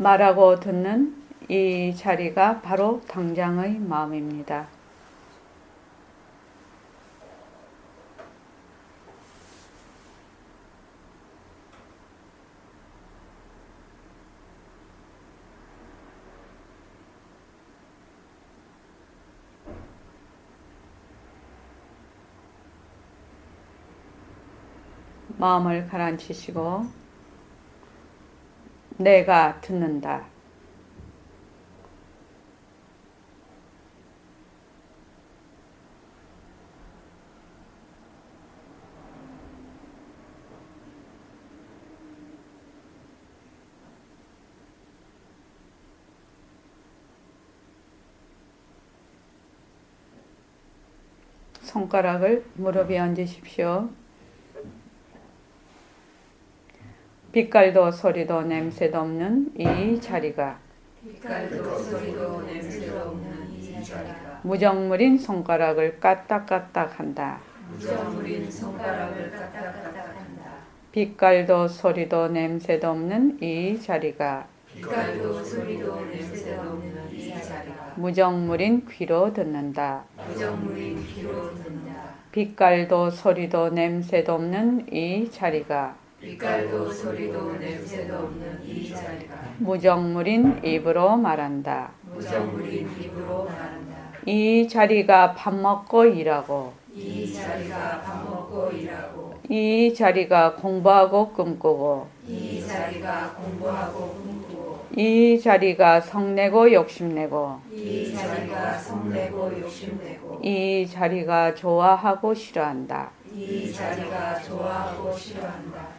말하고 듣는 이 자리가 바로 당장의 마음입니다. 마음을 가라앉히시고 내가 듣는다. 손가락을 무릎 위에 얹으십시오. 빛깔도 소리도 냄새도 없는 이 자리가 무정물인 손가락을 까딱까딱 한다. 빛깔도 소리도 냄새도 없는 이 자리가 무정물인 귀로 듣는다. 빛깔도 소리도 냄새도 없는 이 자리가 무정물인 입으로 말한다. 이 자리가 밥 먹고 일하고 이 자리가 공부하고 꿈꾸고 이 자리가 성내고 욕심내고 이 자리가 좋아하고 싫어한다.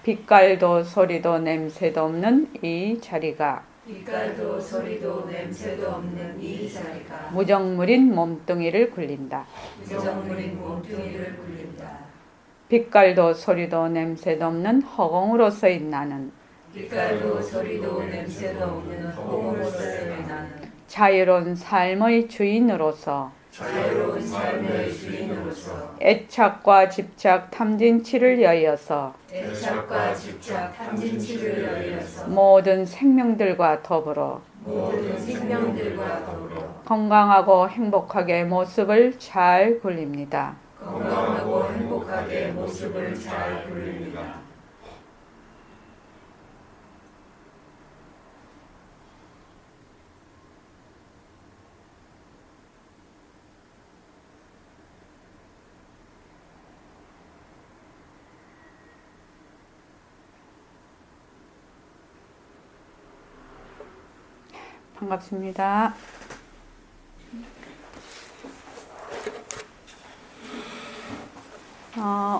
빛깔도 소리도 냄새도 없는 이 자리가 무정물인 몸뚱이를 굴린다. 빛깔도 소리도 냄새도 없는 허공으로서의 나는 자유로운 삶의 주인으로서 애착과 집착 탐진치를 여의어서 모든 생명들과 더불어 건강하고 행복하게 모습을 잘 굴립니다. 반갑습니다.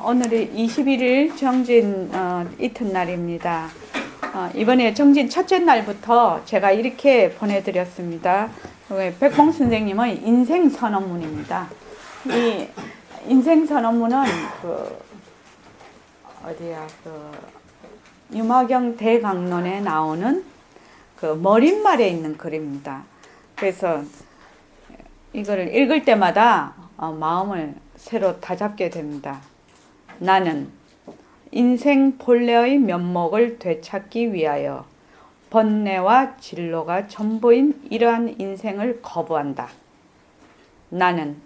오늘이 21일 정진 이튿날입니다. 이번에 정진 첫째 날부터 제가 이렇게 보내드렸습니다. 백봉 선생님의 인생 선언문입니다. 이 인생 선언문은 유마경 대강론에 나오는 그 머릿말에 있는 글입니다. 그래서 이걸 읽을 때마다 마음을 새로 다잡게 됩니다. 나는 인생 본래의 면목을 되찾기 위하여 번뇌와 진로가 전부인 이러한 인생을 거부한다. 나는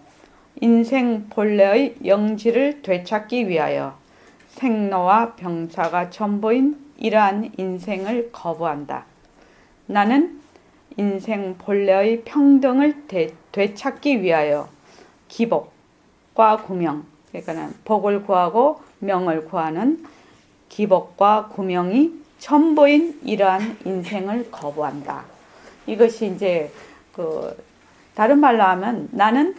인생 본래의 영지를 되찾기 위하여 생로와 병사가 전부인 이러한 인생을 거부한다. 나는 인생 본래의 평등을 되찾기 위하여 기복과 구명, 그러니까 복을 구하고 명을 구하는 기복과 구명이 전부인 이러한 인생을 거부한다. 이것이 이제 다른 말로 하면 나는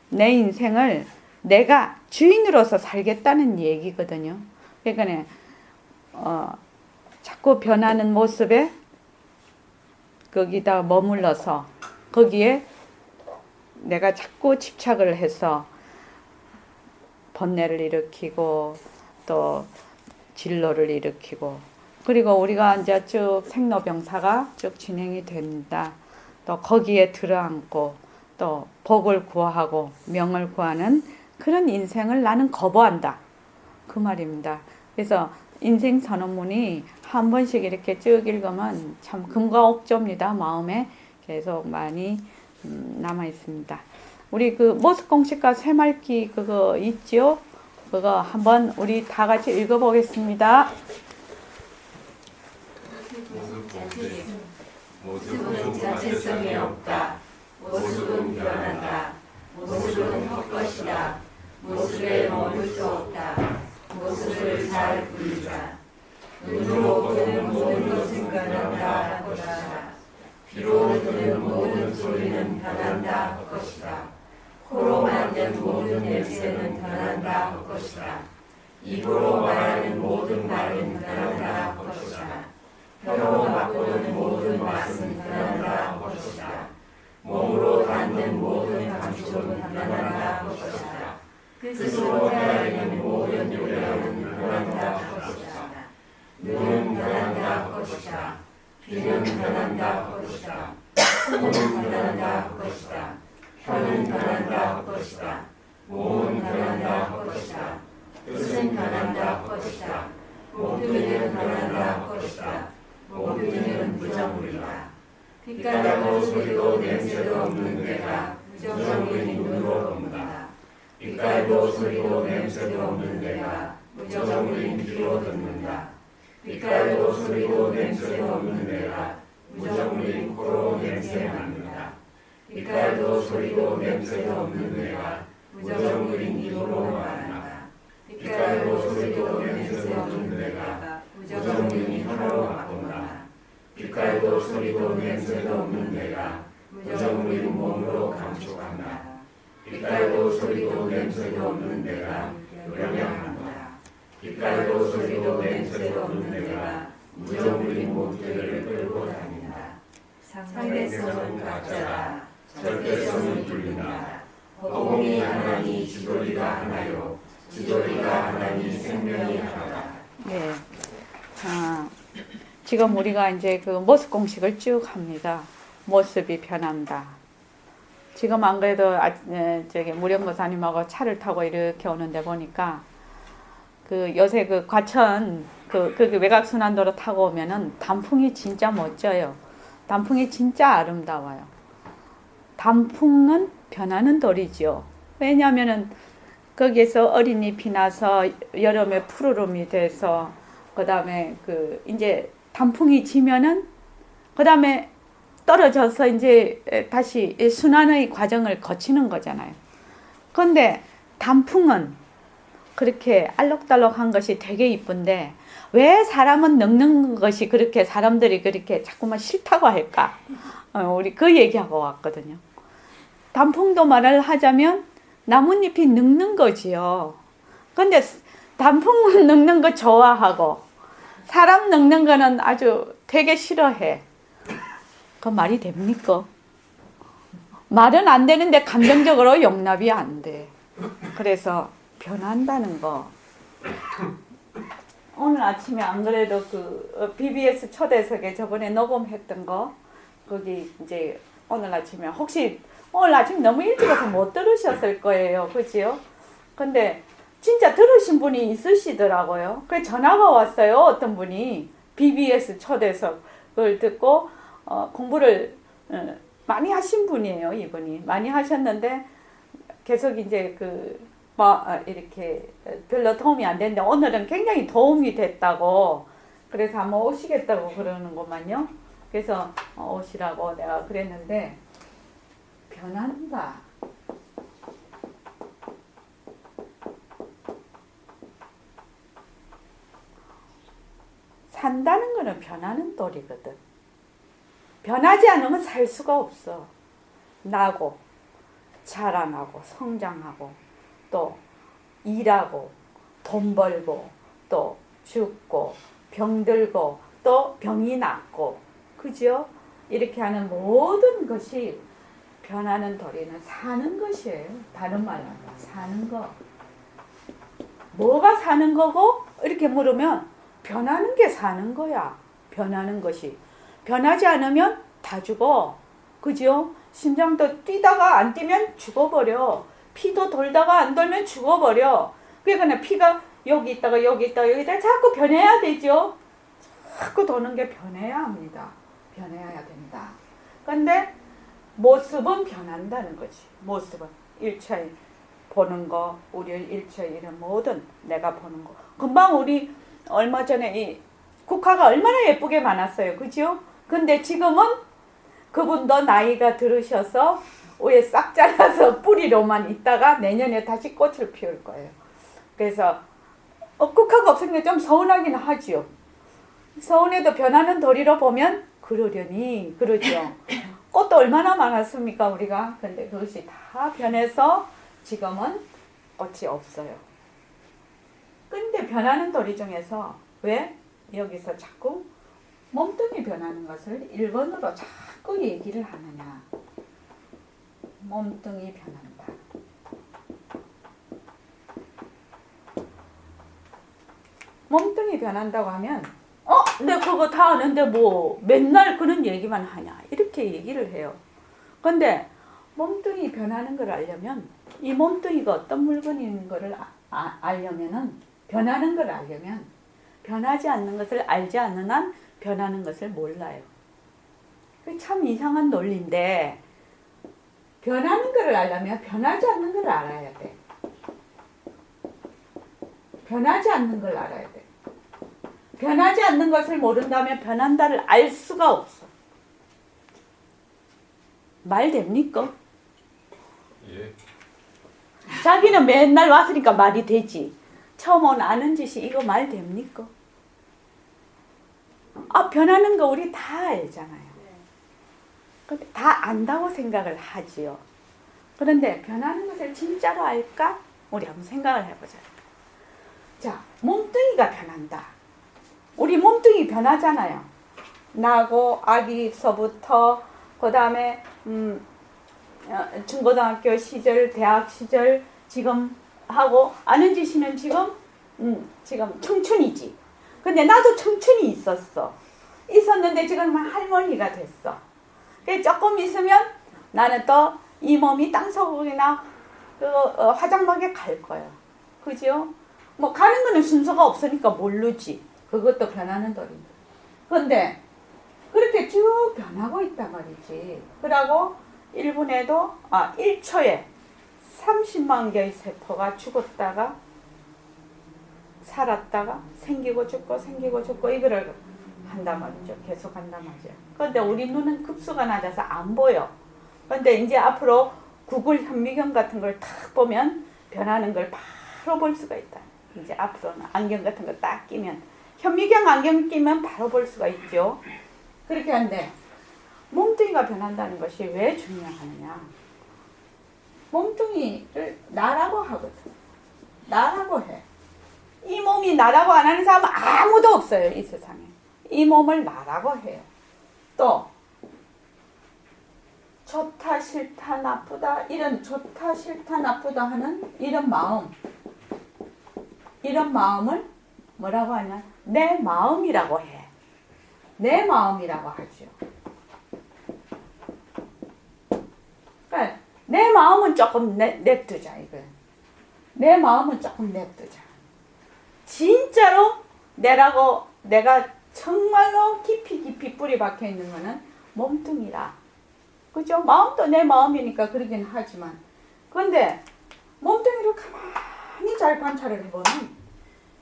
내 인생을 내가 주인으로서 살겠다는 얘기거든요. 그러니까 자꾸 변하는 모습에 거기다 머물러서 거기에 내가 자꾸 집착을 해서 번뇌를 일으키고 또 진로를 일으키고 그리고 우리가 이제 쭉 생로병사가 쭉 진행이 됩니다. 또 거기에 들어앉고 또 복을 구하고 명을 구하는 그런 인생을 나는 거부한다. 그 말입니다. 그래서 인생 선언문이 한 번씩 이렇게 쭉 읽으면 참 금과 옥조입니다. 마음에 계속 많이 남아 있습니다. 우리 그 모습 공식과 새말기 그거 있죠? 그거 한번 우리 다 같이 읽어보겠습니다. 모습은 자체성이 없다. 모습은 변한다. 모습은 헛것이다. 모습에 머물 수 없다. 모습을 잘 보이자. 눈으로 보는 모든 것은 변한다 것이다. 귀로 듣는 모든 소리는 변한다 것이다. 코로 맡는 모든 냄새는 변한다 것이다. 입으로 말하는 모든 말은 변한다 것이다. 혀로 맛보는 모든 맛은 변한다 것이다. 몸으로 닿는 모든 감촉은 변한다 것이다. 스스로 헤아리는 모든 요령은 변한다 것이다. 눈은 변한다 것이다. 귀는 변한다 것이다. 손은 변한다 것이다. 혀는 변한다 것이다. 몸은 변한다 것이다. 뜻은 변한다 것이다. 몸뚱이는 변한다 것이다. 몸뚱이는 부정물이다. 빛깔도 소리도 냄새도 없는 데가 부정물인 눈으로 본다. 빛깔도 소리도 냄새도 없는 데가 부정물인 귀로 듣는다. 빛깔도 소리도 냄새도 없는 데가 부정물인 코로 냄새 맡는다. 빛깔도 소리도 냄새도 없는 데가 부정물인 입으로 말한다. 빛깔도 소리도 냄새도 없는 데가 부정물인 혀로 맛본다. 빛깔도 소리도 냄새도 없는 데가 부정물인 몸으로 감촉한다. 빛깔도 소리도 냄새도 없는 데가 요령한다. 빛깔도 소리도 냄새도 없는 데가 부정물인 몸뚱이를 끌고 다닌다. 상대성은 각자다. 절대성은 둘린다. 허공이 하나니 지도리가 하나요. 지도리가 하나니 생명이 하나다. 네. 지금 우리가 이제 그 모습 공식을 쭉 합니다. 모습이 변한다. 지금 안 그래도 저기 무령거사님하고 차를 타고 이렇게 오는데 보니까 그 요새 그 과천 그 외곽순환도로 타고 오면은 단풍이 진짜 멋져요. 단풍이 진짜 아름다워요. 단풍은 변하는 돌이죠. 왜냐하면은 거기에서 어린 잎이 나서 여름에 푸르름이 돼서 그 다음에 그 이제 단풍이 지면은 그 다음에 떨어져서 이제 다시 순환의 과정을 거치는 거잖아요. 그런데 단풍은 그렇게 알록달록한 것이 되게 이쁜데 왜 사람은 늙는 것이 그렇게 사람들이 그렇게 자꾸만 싫다고 할까? 우리 그 얘기하고 왔거든요. 단풍도 말을 하자면 나뭇잎이 늙는 거지요. 근데 단풍은 늙는 거 좋아하고 사람 늙는 거는 아주 되게 싫어해. 그 말이 됩니까? 말은 안 되는데 감정적으로 용납이 안 돼. 그래서 변한다는 거. 오늘 아침에 안 그래도 그 BBS 초대석에 저번에 녹음했던 거 거기 이제 오늘 아침에 혹시 오늘 아침 너무 일찍 와서 못 들으셨을 거예요. 그지요? 근데 진짜 들으신 분이 있으시더라고요. 그래서 전화가 왔어요. 어떤 분이 BBS 초대석을 듣고 공부를 많이 하신 분이에요. 이분이 많이 하셨는데 계속 이제 이렇게 별로 도움이 안 됐는데 오늘은 굉장히 도움이 됐다고 그래서 한번 오시겠다고 그러는구만요. 그래서 오시라고 내가 그랬는데 변한다. 산다는 거는 변하는 돌이거든. 변하지 않으면 살 수가 없어. 나고 자라나고 성장하고 또 일하고 돈 벌고 또 죽고 병들고 또 병이 낫고 그죠? 이렇게 하는 모든 것이 변하는 도리는 사는 것이에요. 다른 말로 사는 거. 뭐가 사는 거고? 이렇게 물으면 변하는 게 사는 거야. 변하는 것이. 변하지 않으면 다 죽어. 그죠? 심장도 뛰다가 안 뛰면 죽어버려. 피도 돌다가 안 돌면 죽어버려. 그러니까 피가 여기 있다가 여기 있다가 여기 있다가 자꾸 변해야 되죠. 자꾸 도는 게 변해야 합니다. 변해야 된다. 근데 모습은 변한다는 거지. 모습은 일체 보는 거, 우리 일체 이런 모든 내가 보는 거. 금방 우리 얼마 전에 이 국화가 얼마나 예쁘게 많았어요. 그죠? 근데 지금은 그분도 나이가 들으셔서 위에 싹 잘라서 뿌리로만 있다가 내년에 다시 꽃을 피울 거예요. 그래서 국화가 없으니까 좀 서운하긴 하죠. 서운해도 변하는 도리로 보면 그러려니 그러죠. 꽃도 얼마나 많았습니까 우리가. 근데 그것이 다 변해서 지금은 꽃이 없어요. 근데 변하는 도리 중에서 왜 여기서 자꾸 몸뚱이 변하는 것을 1번으로 자꾸 얘기를 하느냐. 몸뚱이 변한다. 몸뚱이 변한다고 하면 내가 그거 다 아는데 뭐 맨날 그런 얘기만 하냐 이렇게 얘기를 해요. 근데 몸뚱이 변하는 걸 알려면 이 몸뚱이가 어떤 물건인 거를 알려면은 변하는 걸 알려면 변하지 않는 것을 알지 않는 한 변하는 것을 몰라요. 그게 참 이상한 논리인데 변하는 걸 알려면 변하지 않는 걸 알아야 돼. 변하지 않는 걸 알아야 돼. 변하지 않는 것을 모른다면 변한다를 알 수가 없어. 말 됩니까? 예. 자기는 맨날 왔으니까 말이 되지. 처음 온 아는 짓이 이거 말 됩니까? 변하는 거 우리 다 알잖아요. 근데 다 안다고 생각을 하지요. 그런데 변하는 것을 진짜로 알까? 우리 한번 생각을 해보자. 자, 몸뚱이가 변한다. 우리 몸뚱이 변하잖아요. 나고 아기서부터 그 다음에 중고등학교 시절, 대학 시절 지금 하고 아는지 씨는 지금 청춘이지. 근데 나도 청춘이 있었는데 지금 할머니가 됐어. 조금 있으면 나는 또 이 몸이 땅속이나 화장막에 갈 거예요. 그죠? 뭐 가는 거는 순서가 없으니까 모르지. 그것도 변하는 도리입니다. 근데 그렇게 쭉 변하고 있단 말이지. 그러고 1초에 30만 개의 세포가 죽었다가 살았다가 생기고 죽고 생기고 죽고 이거를 한단 말이죠. 계속 한단 말이죠. 그런데 우리 눈은 급수가 낮아서 안 보여. 그런데 이제 앞으로 구글 현미경 같은 걸 탁 보면 변하는 걸 바로 볼 수가 있다. 이제 앞으로는 안경 같은 거 딱 끼면 현미경 안경 끼면 바로 볼 수가 있죠. 그렇게 하는데 몸뚱이가 변한다는 것이 왜 중요하느냐. 몸뚱이를 나라고 하거든. 나라고 해. 이 몸이 나라고 안 하는 사람은 아무도 없어요. 이 세상에. 이 몸을 나라고 해요. 또 좋다 싫다 나쁘다 이런 좋다 싫다 나쁘다 하는 이런 마음을 뭐라고 하냐. 내 마음이라고 해. 내 마음이라고 하죠. 그러니까 내 마음은 조금 냅두자 이거. 내 마음은 조금 냅두자. 진짜로 내가 정말로 깊이 뿌리 박혀 있는 거는 몸뚱이라. 그죠? 마음도 내 마음이니까 그러긴 하지만. 그런데 몸뚱이를 가만히 잘 관찰을 해보면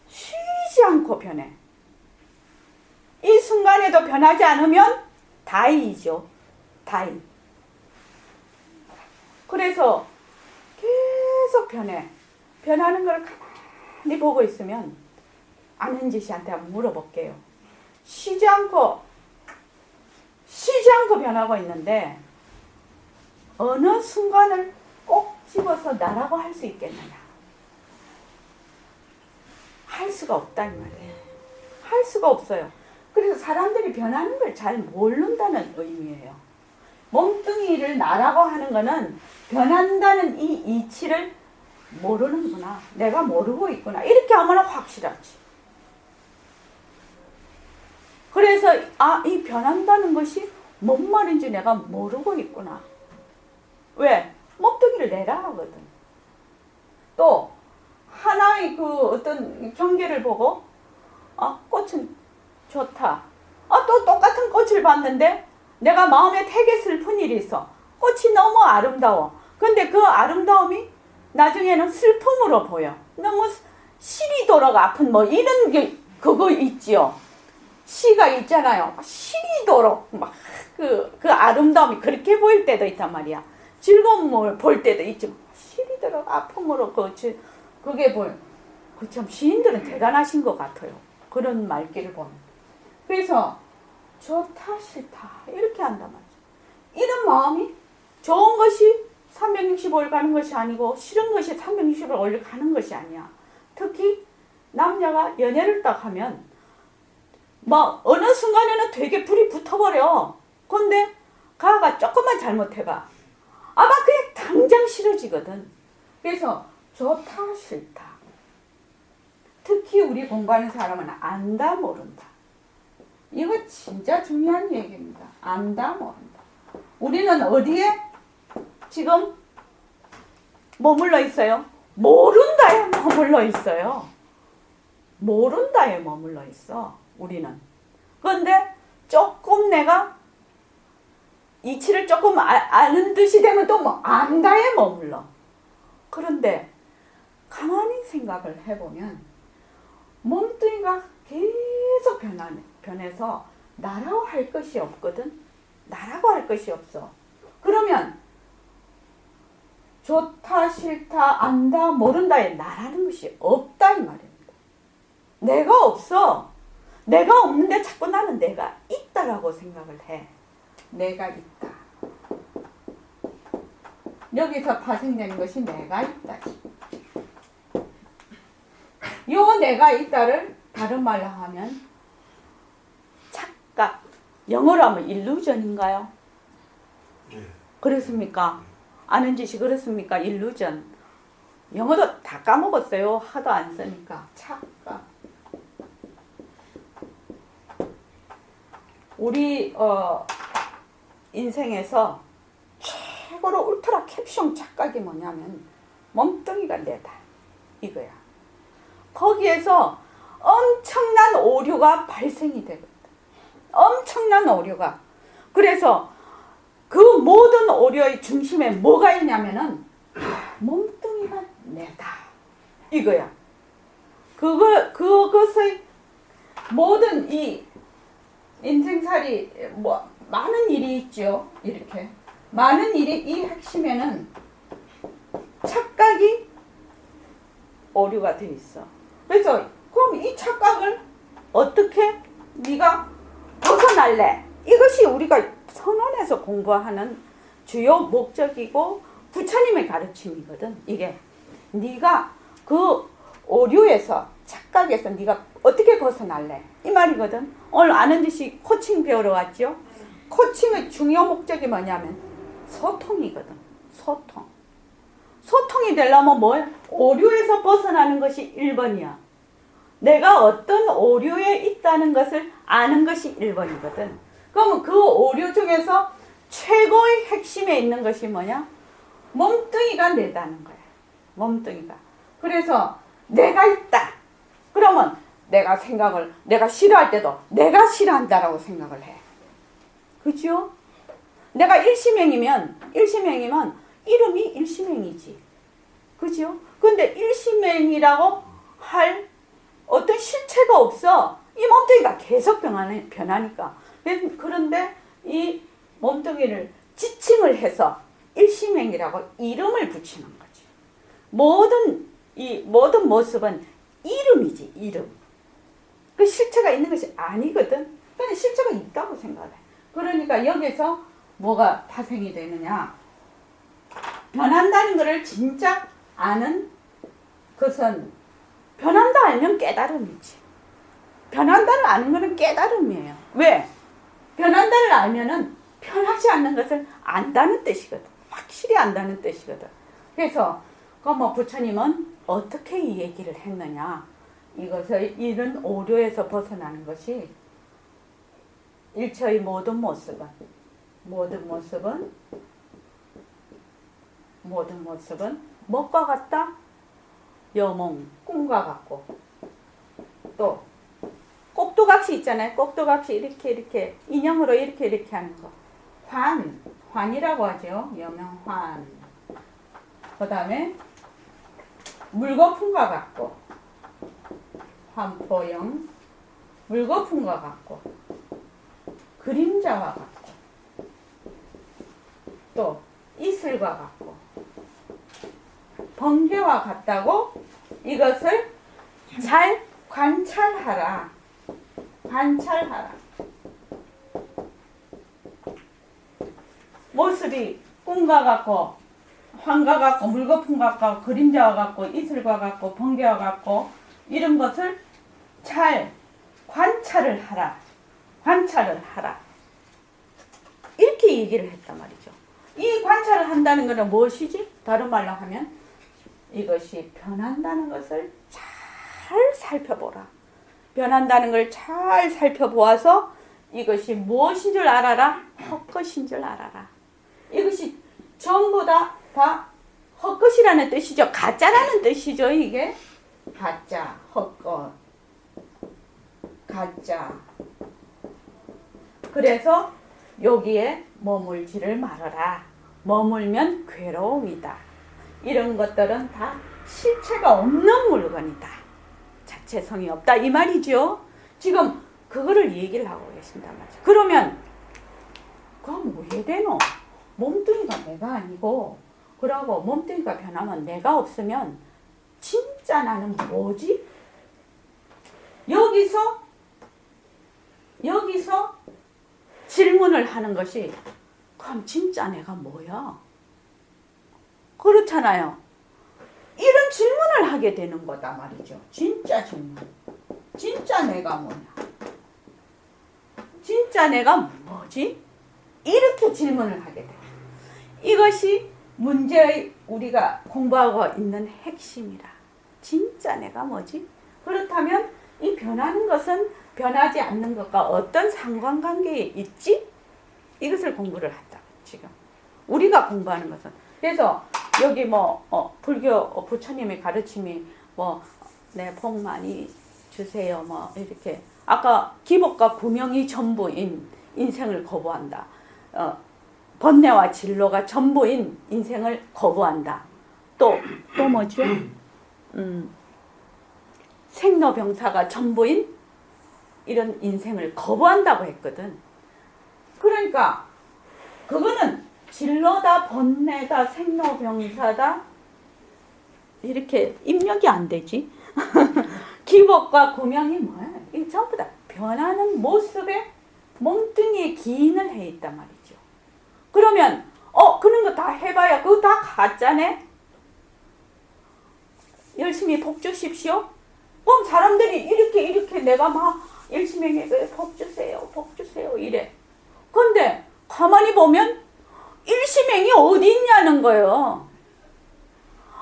쉬지 않고 변해. 이 순간에도 변하지 않으면 다이죠. 다이. 그래서 계속 변해. 변하는 걸 가만히 보고 있으면 아는지 씨한테 한번 물어볼게요. 쉬지 않고 변하고 있는데 어느 순간을 꼭 집어서 나라고 할 수 있겠느냐. 할 수가 없다 이 말이에요. 할 수가 없어요. 그래서 사람들이 변하는 걸 잘 모른다는 의미예요. 몸뚱이를 나라고 하는 거는 변한다는 이 이치를 모르는구나. 내가 모르고 있구나. 이렇게 하면 확실하지. 그래서 이 변한다는 것이 뭔 말인지 내가 모르고 있구나. 왜? 몸뚱이를 내라 하거든. 또 하나의 그 어떤 경계를 보고 꽃은 좋다. 또 똑같은 꽃을 봤는데 내가 마음에 되게 슬픈 일이 있어. 꽃이 너무 아름다워. 근데 그 아름다움이 나중에는 슬픔으로 보여. 너무 시리도록 아픈 뭐 이런 게 그거 있지요. 시가 있잖아요. 시리도록 막 그 아름다움이 그렇게 보일 때도 있단 말이야. 즐거움을 볼 때도 있지만 시리도록 아픔으로 그게 보여. 그 참 시인들은 대단하신 것 같아요. 그런 말귀를 보면. 그래서 좋다 싫다 이렇게 한단 말이야. 이런 마음이 좋은 것이 365일 가는 것이 아니고 싫은 것이 365일 가는 것이 아니야. 특히 남녀가 연애를 딱 하면 막 어느 순간에는 되게 불이 붙어버려. 근데 가가 조금만 잘못해봐. 아마 그냥 당장 싫어지거든. 그래서 좋다 싫다. 특히 우리 공부하는 사람은 안다 모른다. 이거 진짜 중요한 얘기입니다. 안다 모른다. 우리는 어디에 지금 머물러 있어요? 모른다에 머물러 있어요. 모른다에 머물러 있어. 우리는. 그런데 조금 내가 이치를 조금 아는 듯이 되면 또 뭐 안다에 머물러. 그런데 가만히 생각을 해보면 몸뚱이가 계속 변해서 나라고 할 것이 없거든. 나라고 할 것이 없어. 그러면 좋다 싫다 안다 모른다에 나라는 것이 없다 이 말입니다. 내가 없어. 내가 없는데 자꾸 나는 내가 있다라고 생각을 해. 내가 있다. 여기서 파생되는 것이 내가 있다. 요 내가 있다를 다른 말로 하면 착각. 영어로 하면 일루전인가요? 그렇습니까? 아는 짓이 그렇습니까? 일루전. 영어도 다 까먹었어요. 하도 안 쓰니까. 착각. 우리 인생에서 최고로 울트라 캡숑 착각이 뭐냐면 몸뚱이가 내다 이거야. 거기에서 엄청난 오류가 발생이 되거든. 엄청난 오류가. 그래서 그 모든 오류의 중심에 뭐가 있냐면은 몸뚱이가 내다 이거야. 그것의 모든 이 인생살이 뭐 많은 일이 있죠. 이렇게 많은 일이 이 핵심에는 착각이 오류가 돼 있어. 그래서 그럼 이 착각을 어떻게 네가 벗어날래? 이것이 우리가 선언에서 공부하는 주요 목적이고 부처님의 가르침이거든. 이게 네가 그 오류에서 착각에서 네가 어떻게 벗어날래? 이 말이거든. 오늘 아는 듯이 코칭 배우러 왔죠. 코칭의 중요 목적이 뭐냐면 소통이거든. 소통. 소통이 되려면 뭐야? 오류에서 벗어나는 것이 1번이야. 내가 어떤 오류에 있다는 것을 아는 것이 1번이거든. 그러면 그 오류 중에서 최고의 핵심에 있는 것이 뭐냐? 몸뚱이가 내다는 거야. 몸뚱이가. 그래서 내가 있다. 그러면 내가 싫어할 때도 내가 싫어한다라고 생각을 해. 그죠? 내가 일심행이면 이름이 일심행이지. 그죠? 근데 일심행이라고 할 어떤 실체가 없어. 이 몸뚱이가 계속 변하니까. 그런데 이 몸뚱이를 지칭을 해서 일심행이라고 이름을 붙이는 거지. 모든 모습은 이름이지, 이름. 그 실체가 있는 것이 아니거든. 근데 실체가 있다고 생각해. 그러니까 여기서 뭐가 파생이 되느냐. 변한다는 것을 진짜 아는 것은 변한다 알면 깨달음이지. 변한다를 아는 것은 깨달음이에요. 왜? 변한다를 알면은 변하지 않는 것을 안다는 뜻이거든. 확실히 안다는 뜻이거든. 그래서 부처님은 어떻게 이 얘기를 했느냐. 이것을 이런 오류에서 벗어나는 것이 일체의 모든 모습은 무엇과 같다? 여몽, 꿈과 같고, 또 꼭두각시 있잖아요. 꼭두각시 이렇게 인형으로 이렇게 하는 거. 환이라고 하죠. 여명환. 그 다음에 물거품과 같고, 환포영, 물거품과 같고, 그림자와 같고, 또 이슬과 같고, 번개와 같다고 이것을 잘 관찰하라. 관찰하라. 모습이 꿈과 같고, 환과 같고, 물거품과 같고, 그림자와 같고, 이슬과 같고, 번개와 같고, 이런 것을 잘 관찰을 하라. 관찰을 하라. 이렇게 얘기를 했단 말이죠. 이 관찰을 한다는 것은 무엇이지? 다른 말로 하면 이것이 변한다는 것을 잘 살펴보라. 변한다는 걸 잘 살펴보아서 이것이 무엇인 줄 알아라. 헛것인 줄 알아라. 이것이 전부 다 헛것이라는 뜻이죠. 가짜라는 뜻이죠. 이게 가짜, 헛것, 가짜. 그래서 여기에 머물지를 말아라. 머물면 괴로움이다. 이런 것들은 다 실체가 없는 물건이다. 자체성이 없다. 이 말이죠. 지금 그거를 얘기를 하고 계신단 말이죠. 그러면 그럼 왜 되노? 몸뚱이가 내가 아니고 그러고 몸뚱이가 변하면 내가 없으면 진짜 나는 뭐지? 여기서 질문을 하는 것이 그럼 진짜 내가 뭐야? 그렇잖아요. 이런 질문을 하게 되는 거다 말이죠. 진짜 질문. 진짜 내가 뭐냐? 진짜 내가 뭐지? 이렇게 질문을 하게 돼요. 이것이 문제의 우리가 공부하고 있는 핵심이라. 진짜 내가 뭐지? 그렇다면 이 변하는 것은 변하지 않는 것과 어떤 상관관계에 있지? 이것을 공부를 한다. 지금 우리가 공부하는 것은. 그래서 여기 불교 부처님의 가르침이 복 많이 주세요. 이렇게 아까 기복과 구명이 전부인 인생을 거부한다. 번뇌와 진로가 전부인 인생을 거부한다. 또 뭐죠? 생로병사가 전부인 이런 인생을 거부한다고 했거든. 그러니까 그거는 진로다, 번뇌다, 생로병사다 이렇게 입력이 안 되지. 기복과 구명이 뭐야? 이 전부 다 변하는 모습에 몸뚱이에 기인을 해 있단 말이죠. 그러면 그런 거 다 해봐야 그거 다 가짜네? 열심히 복 주십시오. 그럼 사람들이 이렇게 내가 막 열심히 해, 복 주세요 이래. 근데 가만히 보면 일시맹이 어디 있냐는 거예요.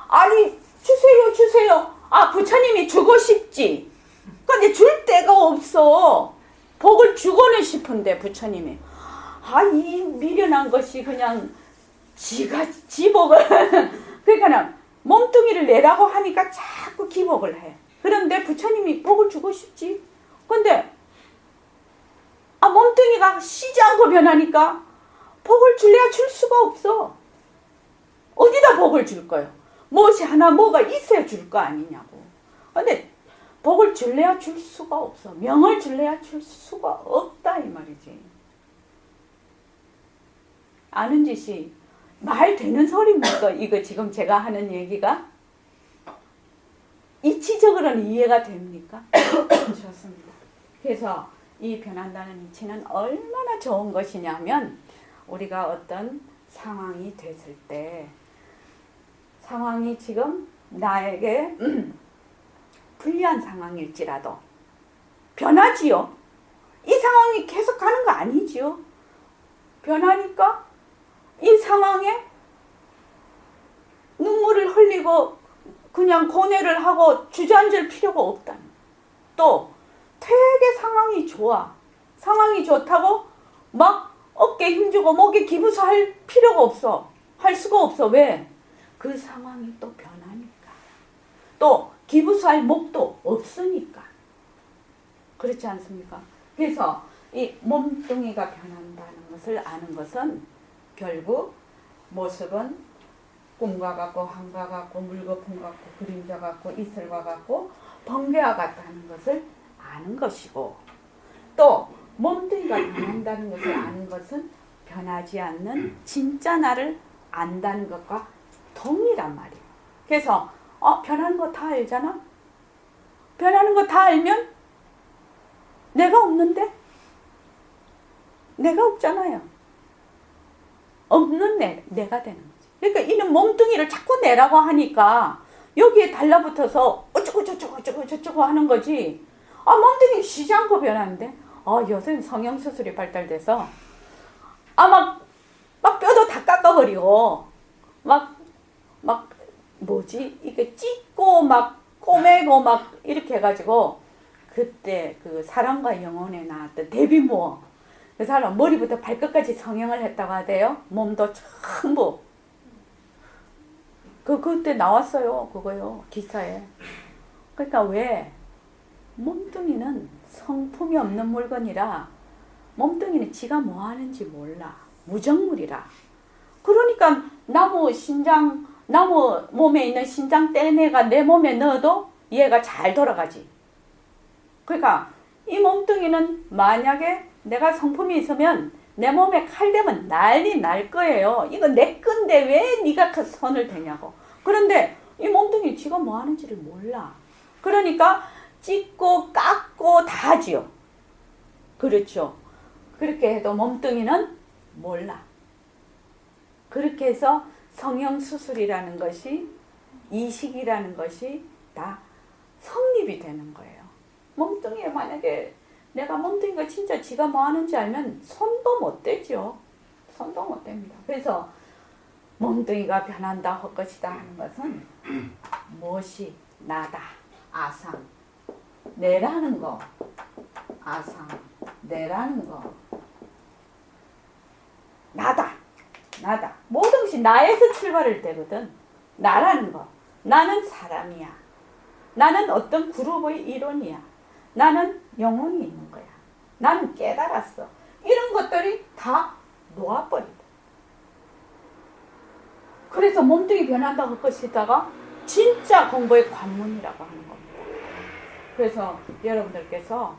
아니 주세요. 부처님이 주고 싶지. 근데 줄 데가 없어. 복을 주고는 싶은데 부처님이 이 미련한 것이 그냥 지 복을 그러니까 몸뚱이를 내라고 하니까 자꾸 기복을 해. 그런데 부처님이 복을 주고 싶지. 근데 몸뚱이가 쉬지 않고 변하니까 복을 줄래야 줄 수가 없어. 어디다 복을 줄 거예요? 무엇이 하나 뭐가 있어야 줄 거 아니냐고. 근데 복을 줄래야 줄 수가 없어. 명을 줄래야 줄 수가 없다 이 말이지. 아는 짓이 말 되는 소리입니까? 이거 지금 제가 하는 얘기가 이치적으로는 이해가 됩니까? 좋습니다. 그래서 이 변한다는 이치는 얼마나 좋은 것이냐면 우리가 어떤 상황이 됐을 때 상황이 지금 나에게 불리한 상황일지라도 변하지요. 이 상황이 계속 가는 거 아니지요. 변하니까 이 상황에 눈물을 흘리고 그냥 고뇌를 하고 주저앉을 필요가 없다. 또 되게 상황이 좋아. 상황이 좋다고 막 어깨에 힘주고 목에 기부서 할 필요가 없어. 할 수가 없어. 왜? 그 상황이 또 변하니까. 또 기부수할 목도 없으니까. 그렇지 않습니까? 그래서 이 몸뚱이가 변한다는 것을 아는 것은 결국 모습은 꿈과 같고 한과 같고 물거품 같고 그림자 같고 이슬과 같고 번개와 같다는 것을 아는 것이고, 또 몸뚱이가 변한다는 것을 아는 것은 변하지 않는 진짜 나를 안다는 것과 동일한 말이에요. 그래서 변하는 거 다 알잖아? 변하는 거 다 알면 내가 없는데? 내가 없잖아요. 없는 내가 되는 거지. 그러니까 이는 몸뚱이를 자꾸 내라고 하니까 여기에 달라붙어서 어쩌고 저쩌고 하는 거지. 몸뚱이 쉬지 않고 변하는데, 요새는 성형수술이 발달돼서 막 뼈도 다 깎아버리고 막 이게 찢고 막 꼬매고 막 이렇게 해가지고, 그때 그 사랑과 영혼에 나왔던 데뷔 무어, 그 사람 머리부터 발끝까지 성형을 했다고 하대요. 몸도 전부. 그때 나왔어요. 그거요. 기사에. 그러니까 왜? 몸뚱이는 성품이 없는 물건이라, 몸뚱이는 지가 뭐 하는지 몰라. 무정물이라. 그러니까 나무 몸에 있는 신장 떼내가 내 몸에 넣어도 얘가 잘 돌아가지. 그러니까 이 몸뚱이는 만약에 내가 성품이 있으면 내 몸에 칼 대면 난리 날 거예요. 이거 내 건데 왜 네가 그 손을 대냐고. 그런데 이 몸뚱이 지가 뭐 하는지를 몰라. 그러니까 찢고 깎고 다 하지요. 그렇죠. 그렇게 해도 몸뚱이는 몰라. 그렇게 해서 성형수술이라는 것이, 이식이라는 것이 다 성립이 되는 거예요. 몸뚱이에 만약에 내가 몸뚱이가 진짜 지가 뭐 하는지 알면 손도 못 대죠. 손도 못 댑니다. 그래서 몸뚱이가 변한다 할 것이다 하는 것은 무엇이 나다, 아상, 내라는 거, 아상, 내라는 거, 나다. 모든 것이 나에서 출발할 때거든. 나라는 거. 나는 사람이야. 나는 어떤 그룹의 일원이야. 나는 영혼이 있는 거야. 나는 깨달았어. 이런 것들이 다 놓아버린다. 그래서 몸뚱이 변한다고 할 것이다가 진짜 공부의 관문이라고 하는 겁니다. 그래서 여러분들께서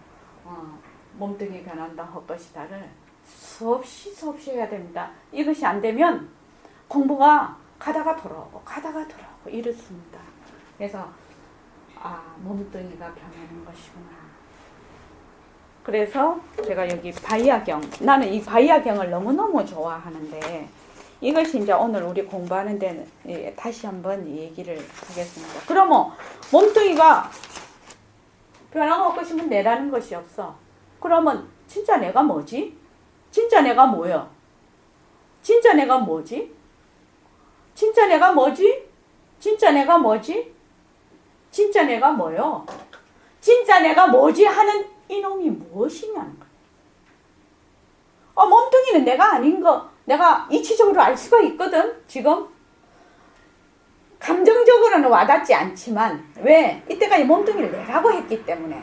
몸뚱이 변한다 할 것이다를 수없이 해야 됩니다. 이것이 안 되면 공부가 가다가 돌아오고 이렇습니다. 그래서 몸뚱이가 변하는 것이구나. 그래서 제가 여기 바이아경, 나는 이 바이아경을 너무너무 좋아하는데, 이것이 이제 오늘 우리 공부하는 데는 다시 한번 얘기를 하겠습니다. 그러면 몸뚱이가 변화가 없으면 내라는 것이 없어. 그러면 진짜 내가 뭐지? 진짜 내가 뭐야? 진짜 내가 뭐지? 진짜 내가 뭐지? 진짜 내가 뭐지? 진짜 내가 뭐요? 진짜 내가 뭐지? 하는 이놈이 무엇이냐는 거야. 몸뚱이는 내가 아닌 거 내가 이치적으로 알 수가 있거든. 지금 감정적으로는 와닿지 않지만, 왜? 이때까지 몸뚱이를 내라고 했기 때문에,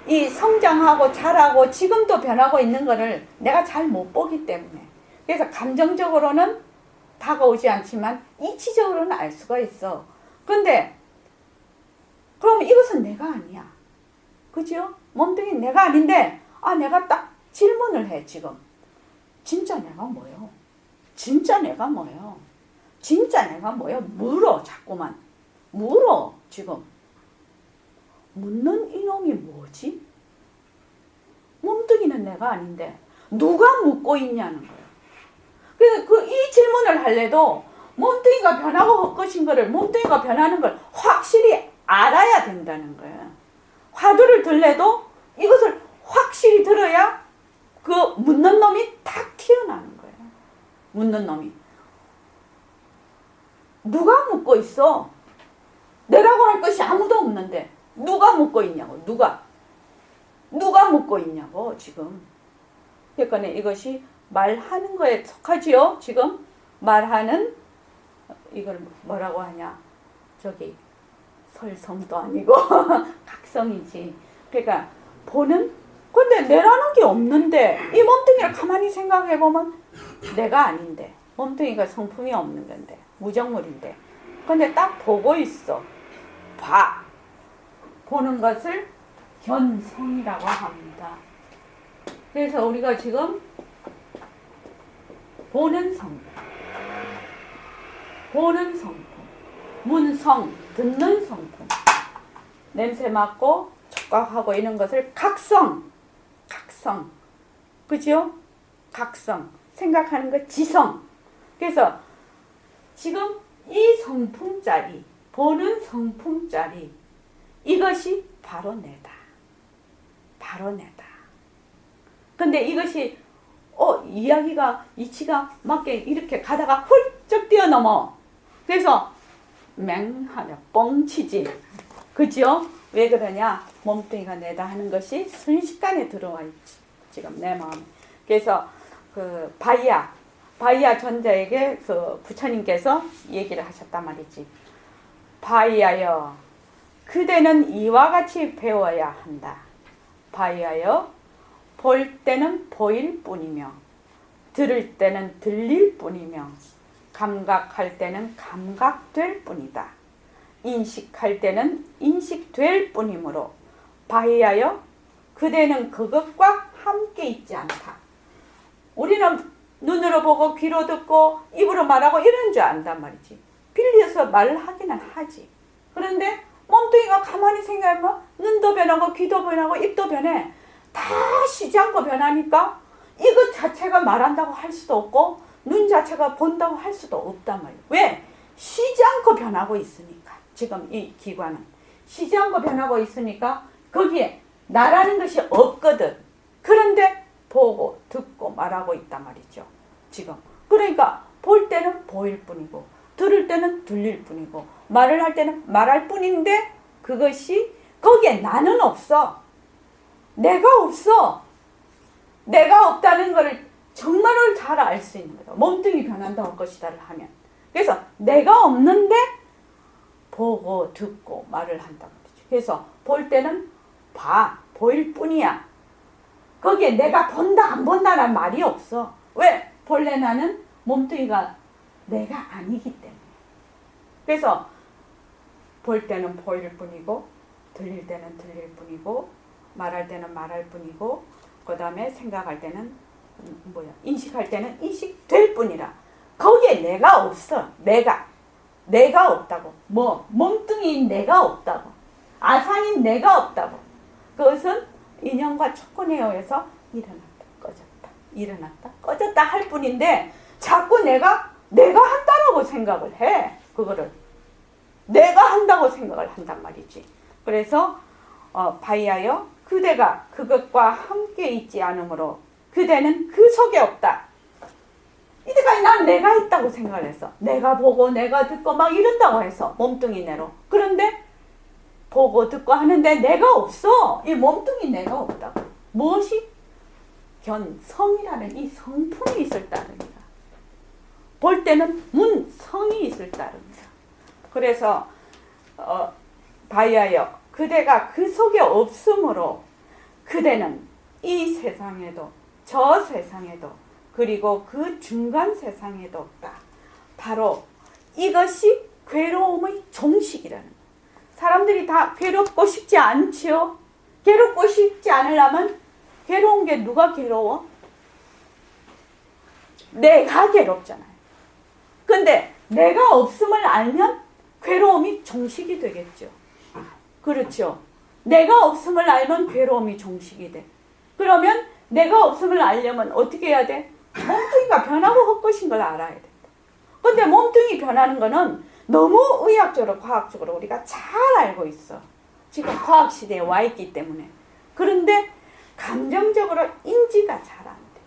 이 성장하고 자라고 지금도 변하고 있는 거를 내가 잘 못 보기 때문에, 그래서 감정적으로는 다가오지 않지만 이치적으로는 알 수가 있어. 근데 그럼 이것은 내가 아니야. 그죠? 몸뚱이는 내가 아닌데, 내가 딱 질문을 해. 지금 진짜 내가 뭐요? 진짜 내가 뭐요? 진짜 내가 뭐요? 물어. 자꾸만 물어. 지금 묻는 이놈이 뭐지? 몸뚱이는 내가 아닌데 누가 묻고 있냐는 거예요. 그래서 이 질문을 할래도 몸뚱이가 변하고 헛것인 거를, 몸뚱이가 변하는 걸 확실히 알아야 된다는 거예요. 화두를 들래도 이것을 확실히 들어야 그 묻는 놈이 탁 튀어나오는 거예요. 묻는 놈이. 누가 묻고 있어? 내라고 할 것이 아무도 없는데 누가 묻고 있냐고. 누가 묻고 있냐고 지금. 그러니까 이것이 말하는 거에 속하지요. 지금 말하는, 이걸 뭐라고 하냐, 저기 설성도 아니고 각성이지. 그러니까 보는, 근데 내라는 게 없는데 이 몸뚱이를 가만히 생각해 보면 내가 아닌데, 몸뚱이가 성품이 없는 건데, 무정물인데, 근데 딱 보고 있어. 봐. 보는 것을 견성이라고 합니다. 그래서 우리가 지금 보는 성품, 보는 성품, 문성, 듣는 성품, 냄새 맡고 촉각하고 이런 것을 각성, 각성, 그죠? 각성, 생각하는 것 지성. 그래서 지금 이 성품짜리, 보는 성품짜리, 이것이 바로 내다. 바로 내다. 근데 이것이 이야기가 이치가 맞게 이렇게 가다가 훌쩍 뛰어넘어. 그래서 맹하냐 뻥치지. 그죠? 왜 그러냐? 몸뚱이가 내다 하는 것이 순식간에 들어와 있지. 지금 내 마음에. 그래서 그 바이야 전자에게 그 부처님께서 얘기를 하셨단 말이지. 바이야여, 그대는 이와 같이 배워야 한다. 바이야여, 볼 때는 보일 뿐이며, 들을 때는 들릴 뿐이며, 감각할 때는 감각될 뿐이다. 인식할 때는 인식될 뿐이므로, 바이야여, 그대는 그것과 함께 있지 않다. 우리는 눈으로 보고 귀로 듣고 입으로 말하고 이런 줄 안단 말이지. 빌려서 말을 하기는 하지. 그런데 몸뚱이가 가만히 생각하면 눈도 변하고 귀도 변하고 입도 변해. 다 쉬지 않고 변하니까 이것 자체가 말한다고 할 수도 없고 눈 자체가 본다고 할 수도 없단 말이에요. 왜? 쉬지 않고 변하고 있으니까. 지금 이 기관은 쉬지 않고 변하고 있으니까 거기에 나라는 것이 없거든. 그런데 보고 듣고 말하고 있단 말이죠. 지금 그러니까 볼 때는 보일 뿐이고 들을 때는 들릴 뿐이고 말을 할 때는 말할 뿐인데 그것이 거기에 나는 없어. 내가 없어. 내가 없다는 것을 정말로 잘 알 수 있는 거다. 몸뚱이 변한다고 할 것이다를 하면. 그래서 내가 없는데 보고 듣고 말을 한다고 그러죠. 그래서 볼 때는 봐. 보일 뿐이야. 거기에 내가 본다 안 본다란 말이 없어. 왜? 본래 나는 몸뚱이가 내가 아니기 때문에. 그래서 볼 때는 보일 뿐이고 들릴 때는 들릴 뿐이고 말할 때는 말할 뿐이고 그 다음에 생각할 때는 인식할 때는 인식될 뿐이라. 거기에 내가 없어. 내가 없다고. 몸뚱이인 내가 없다고. 아상인 내가 없다고. 그것은 인연과 조건에 의해서 일어났다 꺼졌다 일어났다 꺼졌다 할 뿐인데 자꾸 내가 한다라고 생각을 해. 그거를 내가 한다고 생각을 한단 말이지. 그래서 바이하여 그대가 그것과 함께 있지 않으므로 그대는 그 속에 없다. 이때까지 난 내가 있다고 생각을 했어. 내가 보고 내가 듣고 막 이런다고 해서 몸뚱이 내로. 그런데 보고 듣고 하는데 내가 없어. 이 몸뚱이 내가 없다고. 무엇이? 견성이라는 이 성품이 있을 따름이다. 볼 때는 문성이 있을 따름이다. 그래서 바이하여 그대가 그 속에 없으므로 그대는 이 세상에도 저 세상에도 그리고 그 중간 세상에도 없다. 바로 이것이 괴로움의 종식이라는 거예요. 사람들이 다 괴롭고 싶지 않지요? 괴롭고 싶지 않으려면 괴로운 게 누가 괴로워? 내가 괴롭잖아요. 근데 내가 없음을 알면 괴로움이 종식이 되겠죠. 그렇죠. 내가 없음을 알면 괴로움이 종식이 돼. 그러면 내가 없음을 알려면 어떻게 해야 돼? 몸뚱이가 변하고 헛것인 걸 알아야 된다. 근데 몸뚱이 변하는 거는 너무 의학적으로 과학적으로 우리가 잘 알고 있어. 지금 과학 시대에 와 있기 때문에. 그런데 감정적으로 인지가 잘 안 돼.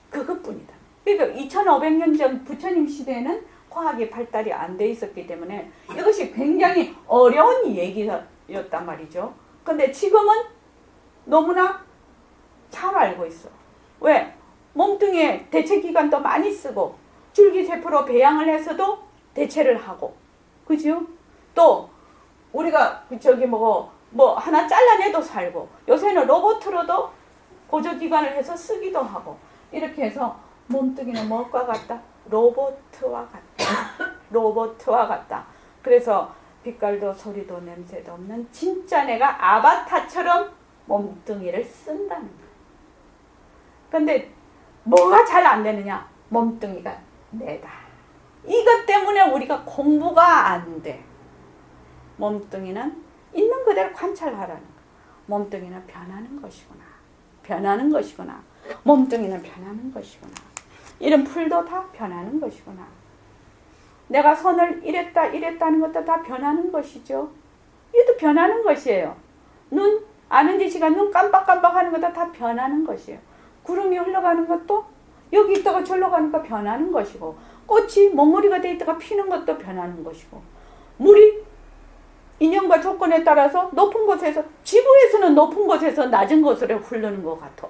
그것뿐이다. 그러니까 2500년 전 부처님 시대에는 과학이 발달이 안 돼 있었기 때문에 이것이 굉장히 어려운 얘기였단 말이죠. 근데 지금은 너무나 잘 알고 있어. 왜? 몸뚱이에 대체기관도 많이 쓰고 줄기세포로 배양을 해서도 대체를 하고, 그죠? 또 우리가 저기 뭐 하나 잘라내도 살고 요새는 로봇으로도 보조기관을 해서 쓰기도 하고 이렇게 해서 몸뚱이는 무엇과 같다? 로봇과 같다. 로봇과 같다. 그래서 빛깔도 소리도 냄새도 없는 진짜 내가 아바타처럼 몸뚱이를 쓴다는 거야. 근데 뭐가 잘 안 되느냐? 몸뚱이가 내다. 이것 때문에 우리가 공부가 안 돼. 몸뚱이는 있는 그대로 관찰하라는 거야. 몸뚱이는 변하는 것이구나. 변하는 것이구나. 몸뚱이는 변하는 것이구나. 이런 풀도 다 변하는 것이구나. 내가 손을 이랬다는 것도 다 변하는 것이죠. 이것도 변하는 것이에요. 눈, 아는지 시간 눈 깜빡깜빡 하는 것도 다 변하는 것이에요. 구름이 흘러가는 것도 여기 있다가 절로 가니까 변하는 것이고, 꽃이 몽우리가 돼 있다가 피는 것도 변하는 것이고, 물이 인연과 조건에 따라서 높은 곳에서, 지구에서는 높은 곳에서 낮은 곳으로 흐르는 것 같아.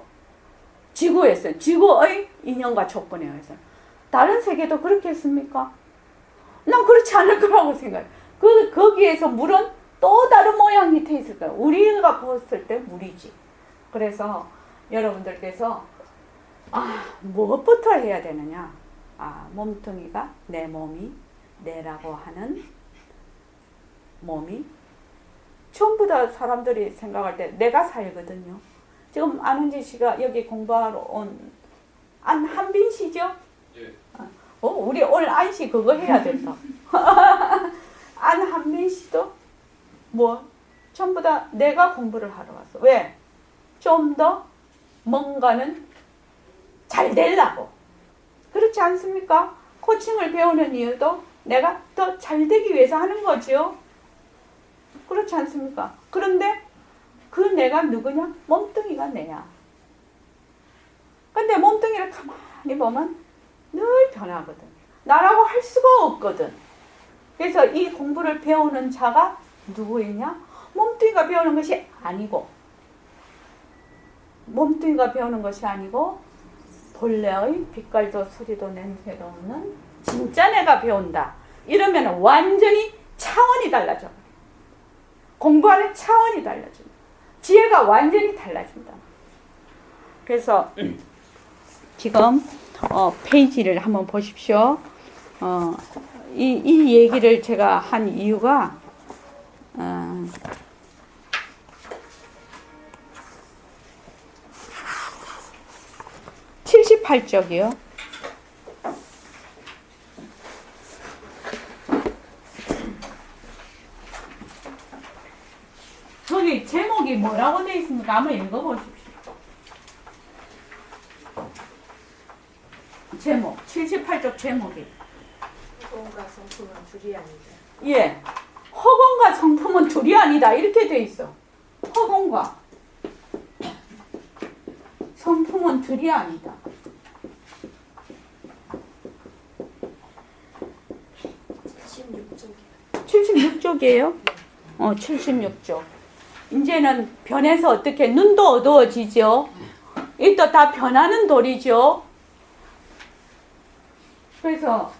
지구에서, 지구의 인연과 조건에 의해서. 다른 세계도 그렇겠습니까? 난 그렇지 않을 거라고 생각해. 거기에서 물은 또 다른 모양이 돼 있을 거예요. 우리가 봤을 때 물이지. 그래서 여러분들께서 무엇부터 해야 되느냐? 몸뚱이가 내 몸이 내라고 하는 몸이 전부 다 사람들이 생각할 때 내가 살거든요. 지금 안은지 씨가 여기 공부하러 온 안한빈 씨죠? 예. 우리 오늘 안씨 그거 해야 된다. 안한빈 씨도 전부 다 내가 공부를 하러 왔어. 왜? 좀 더 뭔가는 잘 되려고. 그렇지 않습니까? 코칭을 배우는 이유도 내가 더 잘 되기 위해서 하는 거죠. 그렇지 않습니까? 그런데 그 내가 누구냐? 몸뚱이가 내야. 근데 몸뚱이를 가만히 보면 늘 변하거든. 나라고 할 수가 없거든. 그래서 이 공부를 배우는 자가 누구이냐? 몸뚱이가 배우는 것이 아니고, 몸뚱이가 배우는 것이 아니고 본래의 빛깔도 소리도 냄새도 없는 진짜 내가 배운다. 이러면 완전히 차원이 달라져. 공부하는 차원이 달라져. 지혜가 완전히 달라진다. 그래서 지금 페이지를 한번 보십시오. 이 얘기를 제가 한 이유가 78쪽이요. 저기 제목이 뭐라고 되어 있습니까? 한번 읽어보십시오. 제목, 78쪽 제목이. 허공과 성품은 둘이 아니다. 예. 허공과 성품은 둘이 아니다. 이렇게 되어 있어. 허공과 성품은 둘이 아니다. 76쪽이에요? 76쪽. 이제는 변해서 어떻게 눈도 어두워지죠? 이 또 다 변하는 돌이죠. 그래서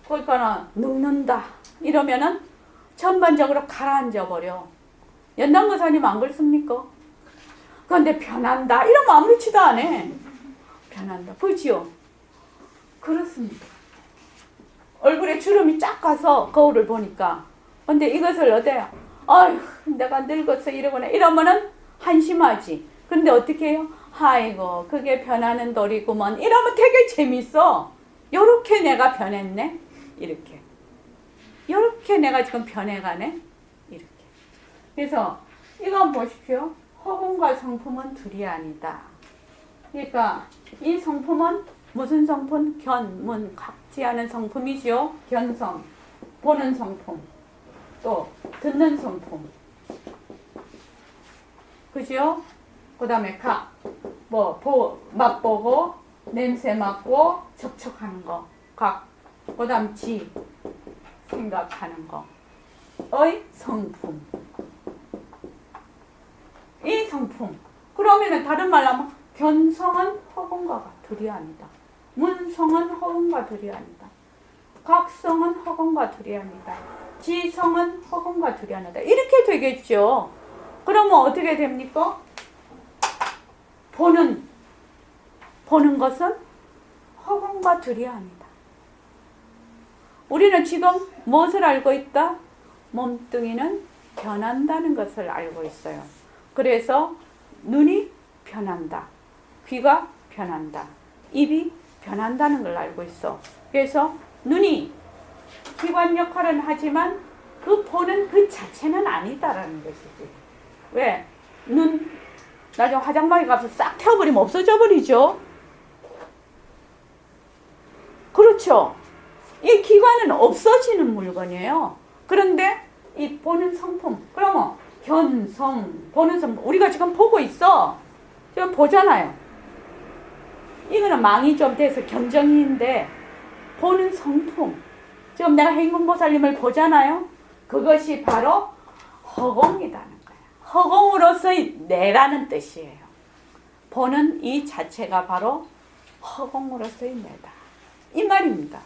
그러니까 늙는다 이러면은 전반적으로 가라앉아 버려. 연단거사님 안 그렇습니까? 그런데 변한다 이러면 아무렇지도 않아. 변한다. 그렇지요? 그렇습니다. 얼굴에 주름이 쫙 가서 거울을 보니까. 근데 이것을 어때요? 아휴 내가 늙었어 이러거나 이러면은 한심하지. 근데 어떻게 해요? 아이고 그게 변하는 돌이구먼 이러면 되게 재밌어. 요렇게 내가 변했네. 이렇게. 요렇게 내가 지금 변해가네. 이렇게. 그래서 이거 한번 보십시오. 허공과 성품은 둘이 아니다. 그러니까 이 성품은 무슨 성품? 견문, 각지 않은 성품이죠. 견성, 보는 성품, 또 듣는 성품. 그죠? 그 다음에 각, 맛보고, 냄새 맡고, 접촉하는 거. 각, 그 다음 지, 생각하는 거. 의 성품. 이 성품. 그러면은 다른 말로 하면 견성은 허공과 둘이 아니다. 문성은 허공과 둘이 아니다. 각성은 허공과 둘이 아니다. 지성은 허공과 두려하다. 이렇게 되겠죠. 그러면 어떻게 됩니까? 보는 것은 허공과 두려합니다. 우리는 지금 무엇을 알고 있다? 몸뚱이는 변한다는 것을 알고 있어요. 그래서 눈이 변한다. 귀가 변한다. 입이 변한다는 걸 알고 있어. 그래서 눈이 기관 역할은 하지만 그 보는 그 자체는 아니다라는 것이지. 왜? 눈 나중에 화장방에 가서 싹 태워버리면 없어져 버리죠. 그렇죠. 이 기관은 없어지는 물건이에요. 그런데 이 보는 성품, 그러면 견성, 보는 성품, 우리가 지금 보고 있어. 지금 보잖아요. 이거는 망이 좀 돼서 견정인데 보는 성품, 지금 내가 행군보살님을 보잖아요. 그것이 바로 허공이라는 거예요. 허공으로서의 내라는 뜻이에요. 보는 이 자체가 바로 허공으로서의 내다. 이 말입니다.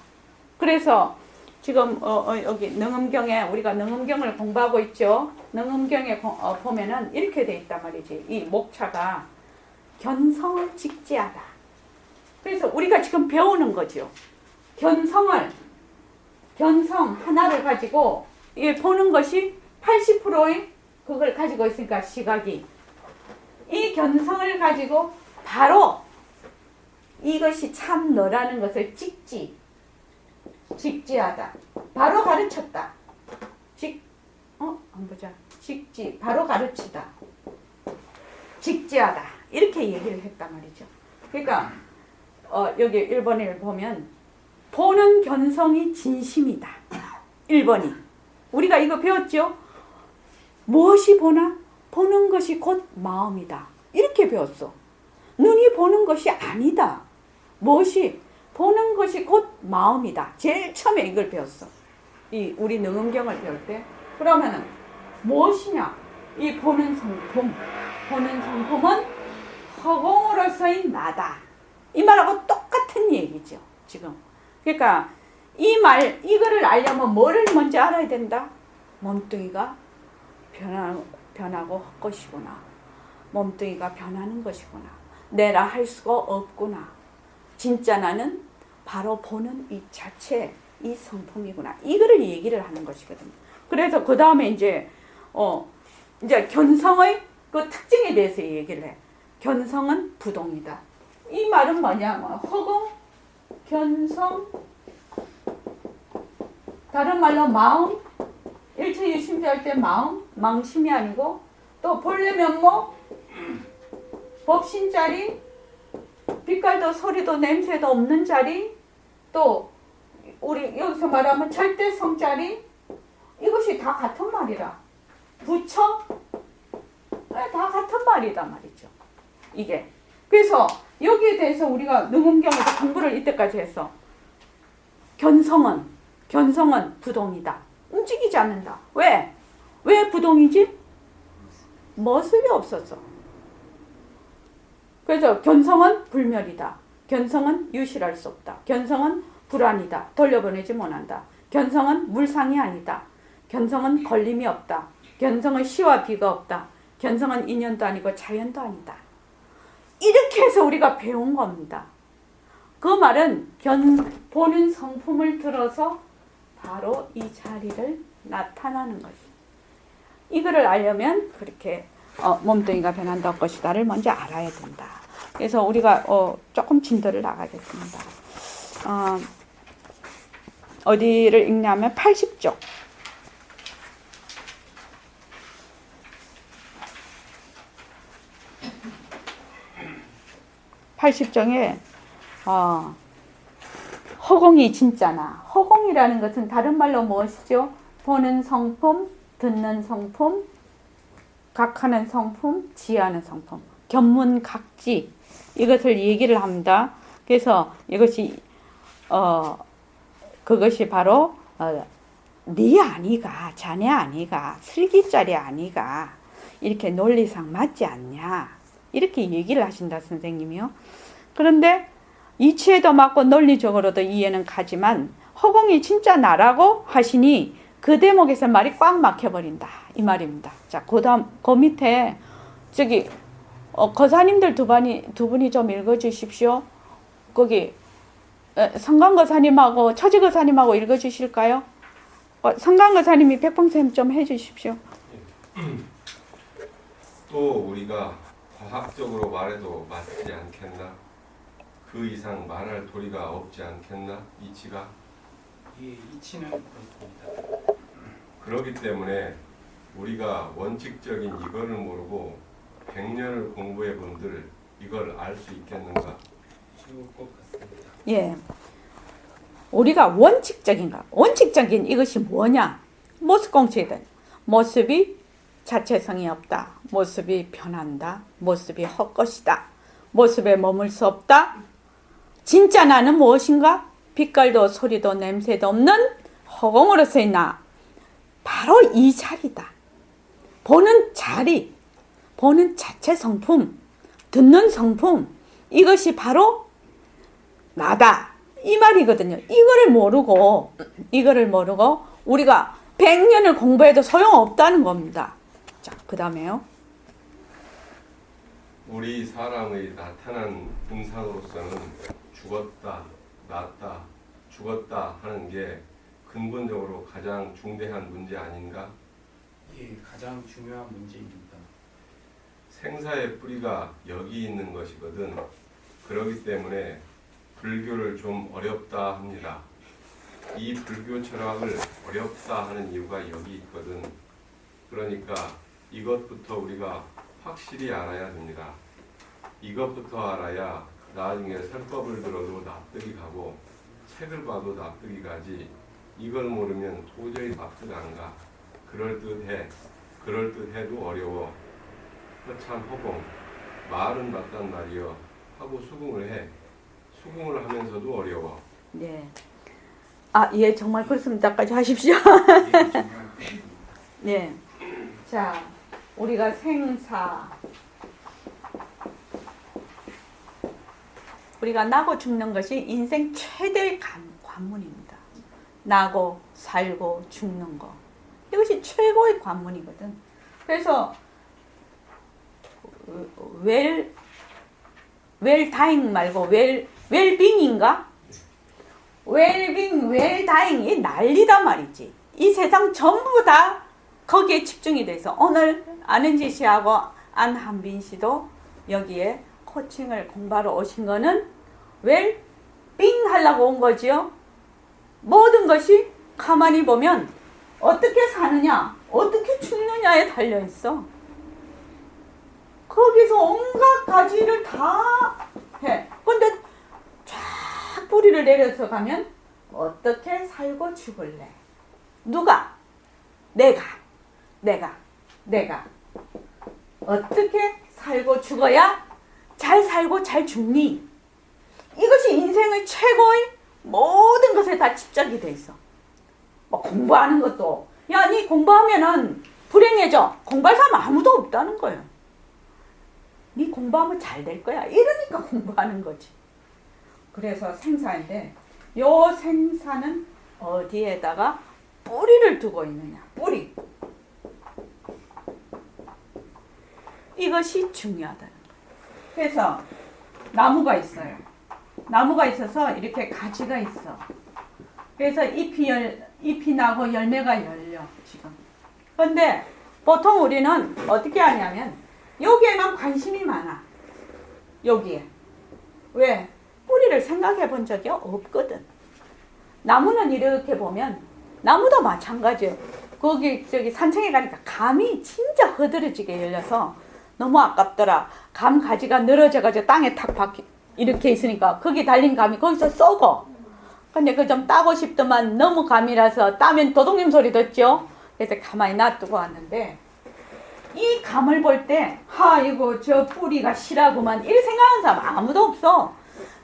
그래서 지금 여기 능엄경에 우리가 능엄경을 공부하고 있죠. 능엄경에 보면은 이렇게 돼 있단 말이지. 이 목차가 견성을 직지하다. 그래서 우리가 지금 배우는 거죠. 견성 하나를 가지고 이 보는 것이 80%의 그걸 가지고 있으니까 시각이 이 견성을 가지고 바로 이것이 참 너라는 것을 직지하다. 바로 가르쳤다. 직지, 바로 가르치다. 직지하다. 이렇게 얘기를 했단 말이죠. 그러니까, 여기 1번을 보면, 보는 견성이 진심이다. 1번이. 우리가 이거 배웠죠? 무엇이 보나? 보는 것이 곧 마음이다. 이렇게 배웠어. 눈이 보는 것이 아니다. 무엇이? 보는 것이 곧 마음이다. 제일 처음에 이걸 배웠어. 우리 능엄경을 배울 때. 그러면은 무엇이냐? 이 보는 성품. 보는 성품은 허공으로서의 나다. 이 말하고 똑같은 얘기죠. 지금. 그러니까 이거를 알려면 뭐를 먼저 알아야 된다? 몸뚱이가 변하고 헛것이구나. 몸뚱이가 변하는 것이구나. 내라 할 수가 없구나. 진짜 나는 바로 보는 이 자체, 이 성품이구나. 이거를 얘기를 하는 것이거든요. 그래서 그 다음에 이제 견성의 그 특징에 대해서 얘기를 해. 견성은 부동이다. 이 말은 뭐냐면 허공, 견성, 다른 말로 마음, 일체유심자 때 마음, 망심이 아니고 또 본래 면목, 법신자리, 빛깔도 소리도 냄새도 없는 자리, 또 우리 여기서 말하면 절대성자리, 이것이 다 같은 말이라. 부처, 다 같은 말이다 말이죠. 이게. 그래서 여기에 대해서 우리가 능엄경에서 공부를 이때까지 했어. 견성은 부동이다. 움직이지 않는다. 왜? 왜 부동이지? 모습이 없어서. 그래서 견성은 불멸이다. 견성은 유실할 수 없다. 견성은 불안이다. 돌려보내지 못한다. 견성은 물상이 아니다. 견성은 걸림이 없다. 견성은 시와 비가 없다. 견성은 인연도 아니고 자연도 아니다. 이렇게 해서 우리가 배운 겁니다. 그 말은 보는 성품을 들어서 바로 이 자리를 나타나는 것이. 이거를 알려면 그렇게 몸뚱이가 변한다는 것이다를 먼저 알아야 된다. 그래서 우리가 조금 진도를 나가겠습니다. 어디를 읽냐면 80쪽. 80쪽에 허공이 진짜나. 허공이라는 것은 다른 말로 무엇이죠? 보는 성품, 듣는 성품, 각하는 성품, 지하는 성품. 견문각지. 이것을 얘기를 합니다. 그래서 이것이 그것이 바로 네 아니가, 자네 아니가, 슬기짜리 아니가 이렇게 논리상 맞지 않냐 이렇게 얘기를 하신다 선생님이요. 그런데 이치에도 맞고 논리적으로도 이해는 가지만 허공이 진짜 나라고 하시니 그 대목에서 말이 꽉 막혀버린다 이 말입니다. 자, 그다음 그 밑에 저기 거사님들 두 분이 좀 읽어주십시오. 거기 성광거사님하고 처지거사님하고 읽어주실까요? 성광거사님이 백봉쌤 좀 해주십시오. 또 우리가 과학적으로 말해도 맞지 않겠나? 그 이상 말할 도리가 없지 않겠나? 이치가? 예, 이치는 그렇습니다. 그렇기 때문에 우리가 원칙적인 이거를 모르고 100년을 공부해 본들 이걸 알 수 있겠는가? 쉬울 것 같습니다. 예, 우리가 원칙적인 이것이 뭐냐? 모습공체이든 모습이 자체성이 없다. 모습이 변한다. 모습이 헛것이다. 모습에 머물 수 없다. 진짜 나는 무엇인가? 빛깔도 소리도 냄새도 없는 허공으로서의 나. 바로 이 자리다. 보는 자리, 보는 자체 성품, 듣는 성품, 이것이 바로 나다. 이 말이거든요. 이거를 모르고 우리가 100년을 공부해도 소용없다는 겁니다. 자, 그 다음에요. 우리 사람의 나타난 분상으로서는 죽었다, 낫다, 죽었다 하는 게 근본적으로 가장 중대한 문제 아닌가? 예, 가장 중요한 문제입니다. 생사의 뿌리가 여기 있는 것이거든. 그렇기 때문에 불교를 좀 어렵다 합니다. 이 불교 철학을 어렵다 하는 이유가 여기 있거든. 그러니까 이것부터 우리가 확실히 알아야 됩니다. 이것부터 알아야 나중에 설법을 들어도 납득이 가고 책을 봐도 납득이 가지. 이걸 모르면 도저히 납득 안 가. 그럴듯해도 어려워. 허참 허공. 말은 맞단 말이여 하고 수긍을 해. 수긍을 하면서도 어려워. 네. 아, 예, 정말 그렇습니다까지 하십시오. 예, 정말 네. 자, 우리가 생사, 우리가 나고 죽는 것이 인생 최대의 관문입니다. 나고 살고 죽는 거. 이것이 최고의 관문이거든. 그래서 웰다잉 말고 웰빙인가? 웰빙, 웰다잉이 난리다 말이지. 이 세상 전부 다 거기에 집중이 돼서 오늘 안은지 씨하고 안한빈 씨도 여기에 코칭을 공부하러 오신 거는 웰빙 하려고 온 거지요. 모든 것이 가만히 보면 어떻게 사느냐, 어떻게 죽느냐에 달려 있어. 거기서 온갖 가지를 다 해. 근데 쫙 뿌리를 내려서 가면 어떻게 살고 죽을래? 누가? 내가. 어떻게 살고 죽어야 잘 살고 잘 죽니? 이것이 인생의 최고의 모든 것에 다 집착이 돼 있어. 뭐 공부하는 것도, 야, 니 공부하면은 불행해져. 공부할 사람 아무도 없다는 거예요. 니 공부하면 잘 될 거야. 이러니까 공부하는 거지. 그래서 생사인데, 요 생사는 어디에다가 뿌리를 두고 있느냐. 뿌리. 이것이 중요하다는 거예요. 그래서 나무가 있어요. 나무가 있어서 이렇게 가지가 있어. 그래서 잎이 나고 열매가 열려 지금. 근데 보통 우리는 어떻게 하냐면 여기에만 관심이 많아. 여기에. 왜? 뿌리를 생각해 본 적이 없거든. 나무는 이렇게 보면 나무도 마찬가지예요. 거기 저기 산청에 가니까 감이 진짜 흐드러지게 열려서 너무 아깝더라. 감 가지가 늘어져가지고 땅에 탁 박히 이렇게 있으니까 거기 달린 감이 거기서 썩어. 근데 그 좀 따고 싶더만 너무 감이라서 따면 도둑님 소리 듣죠. 그래서 가만히 놔두고 왔는데 이 감을 볼 때 이거 저 뿌리가 실하구만 이렇게 생각하는 사람 아무도 없어.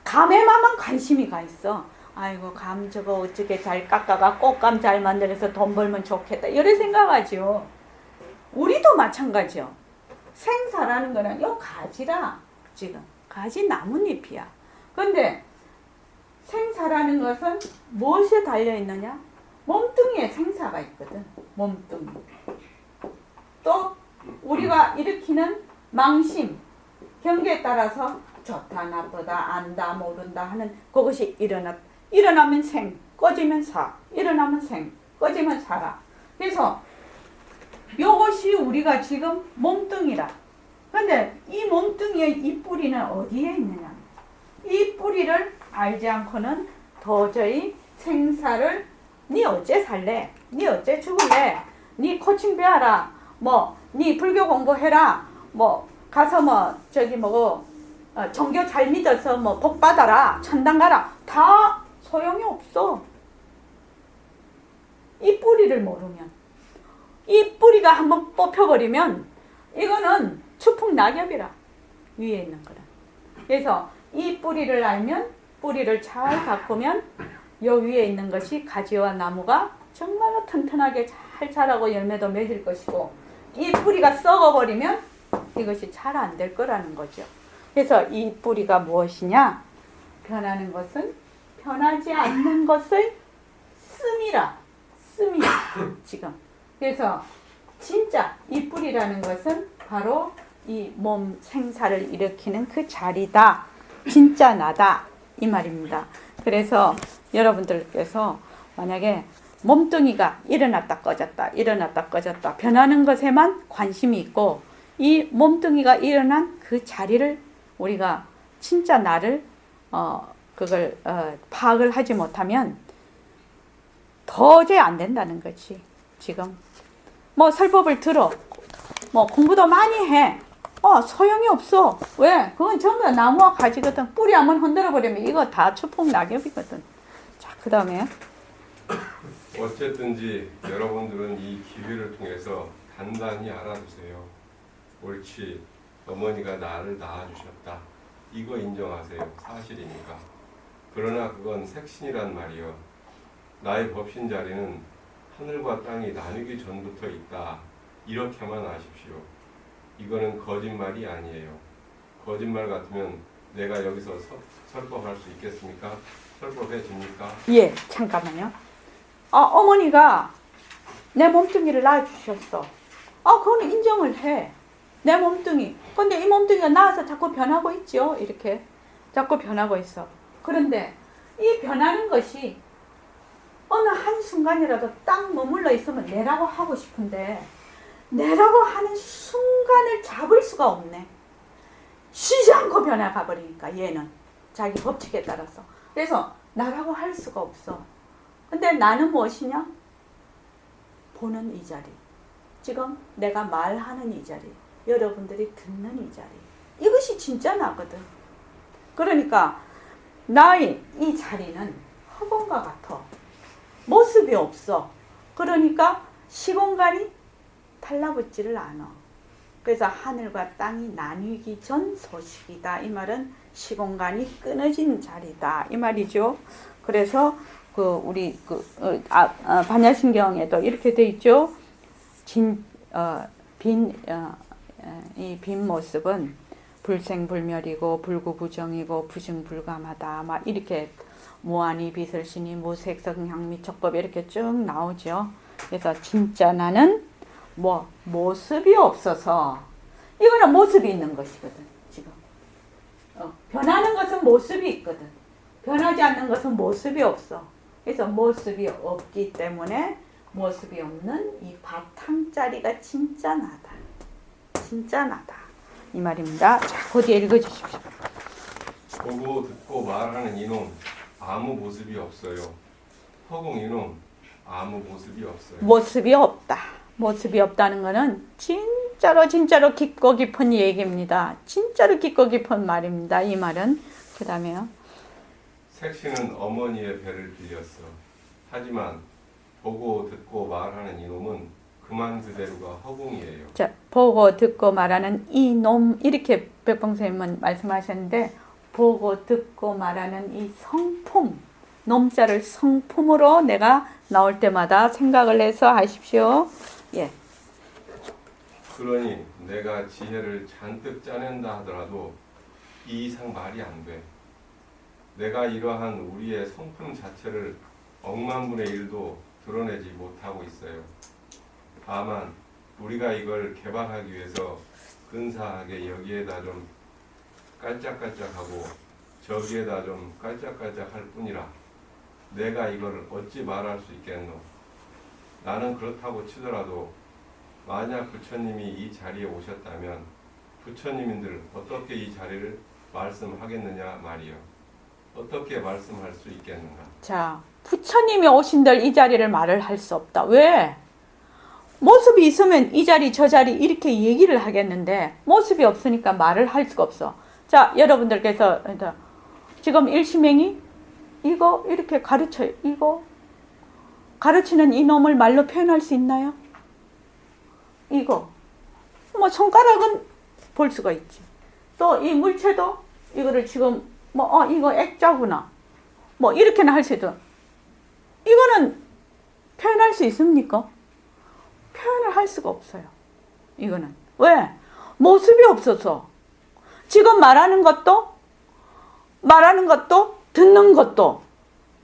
감에만 관심이 가 있어. 아이고 감 저거 어떻게 잘 깎아가 꽃감 잘 만들어서 돈 벌면 좋겠다 이렇게 생각하죠. 우리도 마찬가지요. 생사라는 거는 요 가지라. 지금 가지 나뭇잎이야. 근데 생사라는 것은 무엇에 달려있느냐? 몸뚱이에 생사가 있거든. 몸뚱이. 또 우리가 일으키는 망심, 경계에 따라서 좋다, 나쁘다, 안다, 모른다 하는 그것이 일어나면 생, 꺼지면 사, 일어나면 생, 꺼지면 사라. 그래서 이것이 우리가 지금 몸뚱이라. 근데 이 몸뚱이의 이 뿌리는 어디에 있느냐? 이 뿌리를 알지 않고는 도저히 생사를 니 어째 살래? 니 어째 죽을래? 니 코칭 배워라. 니 불교 공부해라. 가서 종교 잘 믿어서 복 받아라. 천당 가라. 다 소용이 없어. 이 뿌리를 모르면. 이 뿌리가 한번 뽑혀버리면 이거는 추풍 낙엽이라. 위에 있는 거라. 그래서 이 뿌리를 알면, 뿌리를 잘 바꾸면 요 위에 있는 것이 가지와 나무가 정말로 튼튼하게 잘 자라고 열매도 맺을 것이고, 이 뿌리가 썩어버리면 이것이 잘 안 될 거라는 거죠. 그래서 이 뿌리가 무엇이냐? 변하는 것은 변하지 않는 것을 씀이라. 씀이 지금. 그래서 진짜 이 뿌리라는 것은 바로 이 몸 생사를 일으키는 그 자리다. 진짜 나다. 이 말입니다. 그래서 여러분들께서 만약에 몸뚱이가 일어났다 꺼졌다 일어났다 꺼졌다 변하는 것에만 관심이 있고, 이 몸뚱이가 일어난 그 자리를 우리가 진짜 나를 그걸 파악을 하지 못하면 도저히 안 된다는 거지. 지금 설법을 들어, 공부도 많이 해. 소용이 없어. 왜? 그건 전부 다 나무와 가지거든. 뿌리 한번 흔들어 버리면 이거 다 추풍 낙엽이거든. 자, 그 다음에 어쨌든지 여러분들은 이 기회를 통해서 단단히 알아두세요. 옳지, 어머니가 나를 낳아주셨다. 이거 인정하세요. 사실이니까. 그러나 그건 색신이란 말이요. 나의 법신 자리는 하늘과 땅이 나누기 전부터 있다. 이렇게만 아십시오. 이거는 거짓말이 아니에요. 거짓말 같으면 내가 여기서 설법할 수 있겠습니까? 설법해집니까? 예, 잠깐만요. 어머니가 내 몸뚱이를 낳아주셨어. 그건 인정을 해. 내 몸뚱이. 근데 이 몸뚱이가 나와서 자꾸 변하고 있죠. 이렇게. 자꾸 변하고 있어. 그런데 이 변하는 것이 어느 한순간이라도 딱 머물러 있으면 내라고 하고 싶은데, 내라고 하는 순간을 잡을 수가 없네. 쉬지 않고 변해가 버리니까 얘는 자기 법칙에 따라서. 그래서 나라고 할 수가 없어. 근데 나는 무엇이냐? 보는 이 자리. 지금 내가 말하는 이 자리. 여러분들이 듣는 이 자리. 이것이 진짜 나거든. 그러니까 나의 이 자리는 허공과 같아. 모습이 없어. 그러니까 시공간이 달라붙지를 않아. 그래서 하늘과 땅이 나뉘기 전 소식이다. 이 말은 시공간이 끊어진 자리다. 이 말이죠. 그래서 우리 반야신경에도 이렇게 돼 있죠. 이 빈 모습은 불생불멸이고 불구부정이고 부증불감하다. 막 이렇게 무한히 비설신이 무색성향 미척법 이렇게 쭉 나오죠. 그래서 진짜 나는 모습이 없어서, 이거는 모습이 있는 것이거든. 지금 변하는 것은 모습이 있거든. 변하지 않는 것은 모습이 없어. 그래서 모습이 없기 때문에 모습이 없는 이 바탕자리가 진짜 나다. 진짜 나다. 이 말입니다. 자, 그 뒤에 읽어주십시오. 보고 듣고 말하는 이놈 아무 모습이 없어요. 허공 이놈 아무 모습이 없어요. 모습이 없다. 모습이 없다는 것은 진짜로 깊고 깊은 얘기입니다. 진짜로 깊고 깊은 말입니다. 이 말은. 그 다음에요. 색신은 어머니의 배를 빌렸어. 하지만 보고 듣고 말하는 이놈은 그만 그대로가 허공이에요. 자, 보고 듣고 말하는 이 놈, 이렇게 백봉선생님은 말씀하셨는데, 보고 듣고 말하는 이 성품, 놈자를 성품으로 내가 나올 때마다 생각을 해서 하십시오. 예. 그러니 내가 지혜를 잔뜩 짜낸다 하더라도 이 이상 말이 안 돼. 내가 이러한 우리의 성품 자체를 억만분의 1도 드러내지 못하고 있어요. 다만 우리가 이걸 개발하기 위해서 근사하게 여기에다 좀 깔짝깔짝하고 저기에다 좀 깔짝깔짝 할 뿐이라 내가 이걸 어찌 말할 수 있겠노. 나는 그렇다고 치더라도 만약 부처님이 이 자리에 오셨다면 부처님인들 어떻게 이 자리를 말씀하겠느냐 말이요. 어떻게 말씀할 수 있겠는가. 자, 부처님이 오신들 이 자리를 말을 할 수 없다. 왜? 모습이 있으면 이 자리 저 자리 이렇게 얘기를 하겠는데 모습이 없으니까 말을 할 수가 없어. 자, 여러분들께서 지금 일심행이 이거 이렇게 가르쳐요. 이거 가르치는 이놈을 말로 표현할 수 있나요? 이거 뭐 손가락은 볼 수가 있지. 또 이 물체도 이거를 지금 뭐 이거 액자구나 뭐 이렇게는 할 수 있죠. 이거는 표현할 수 있습니까? 표현을 할 수가 없어요. 이거는 왜? 모습이 없어서. 지금 말하는 것도 듣는 것도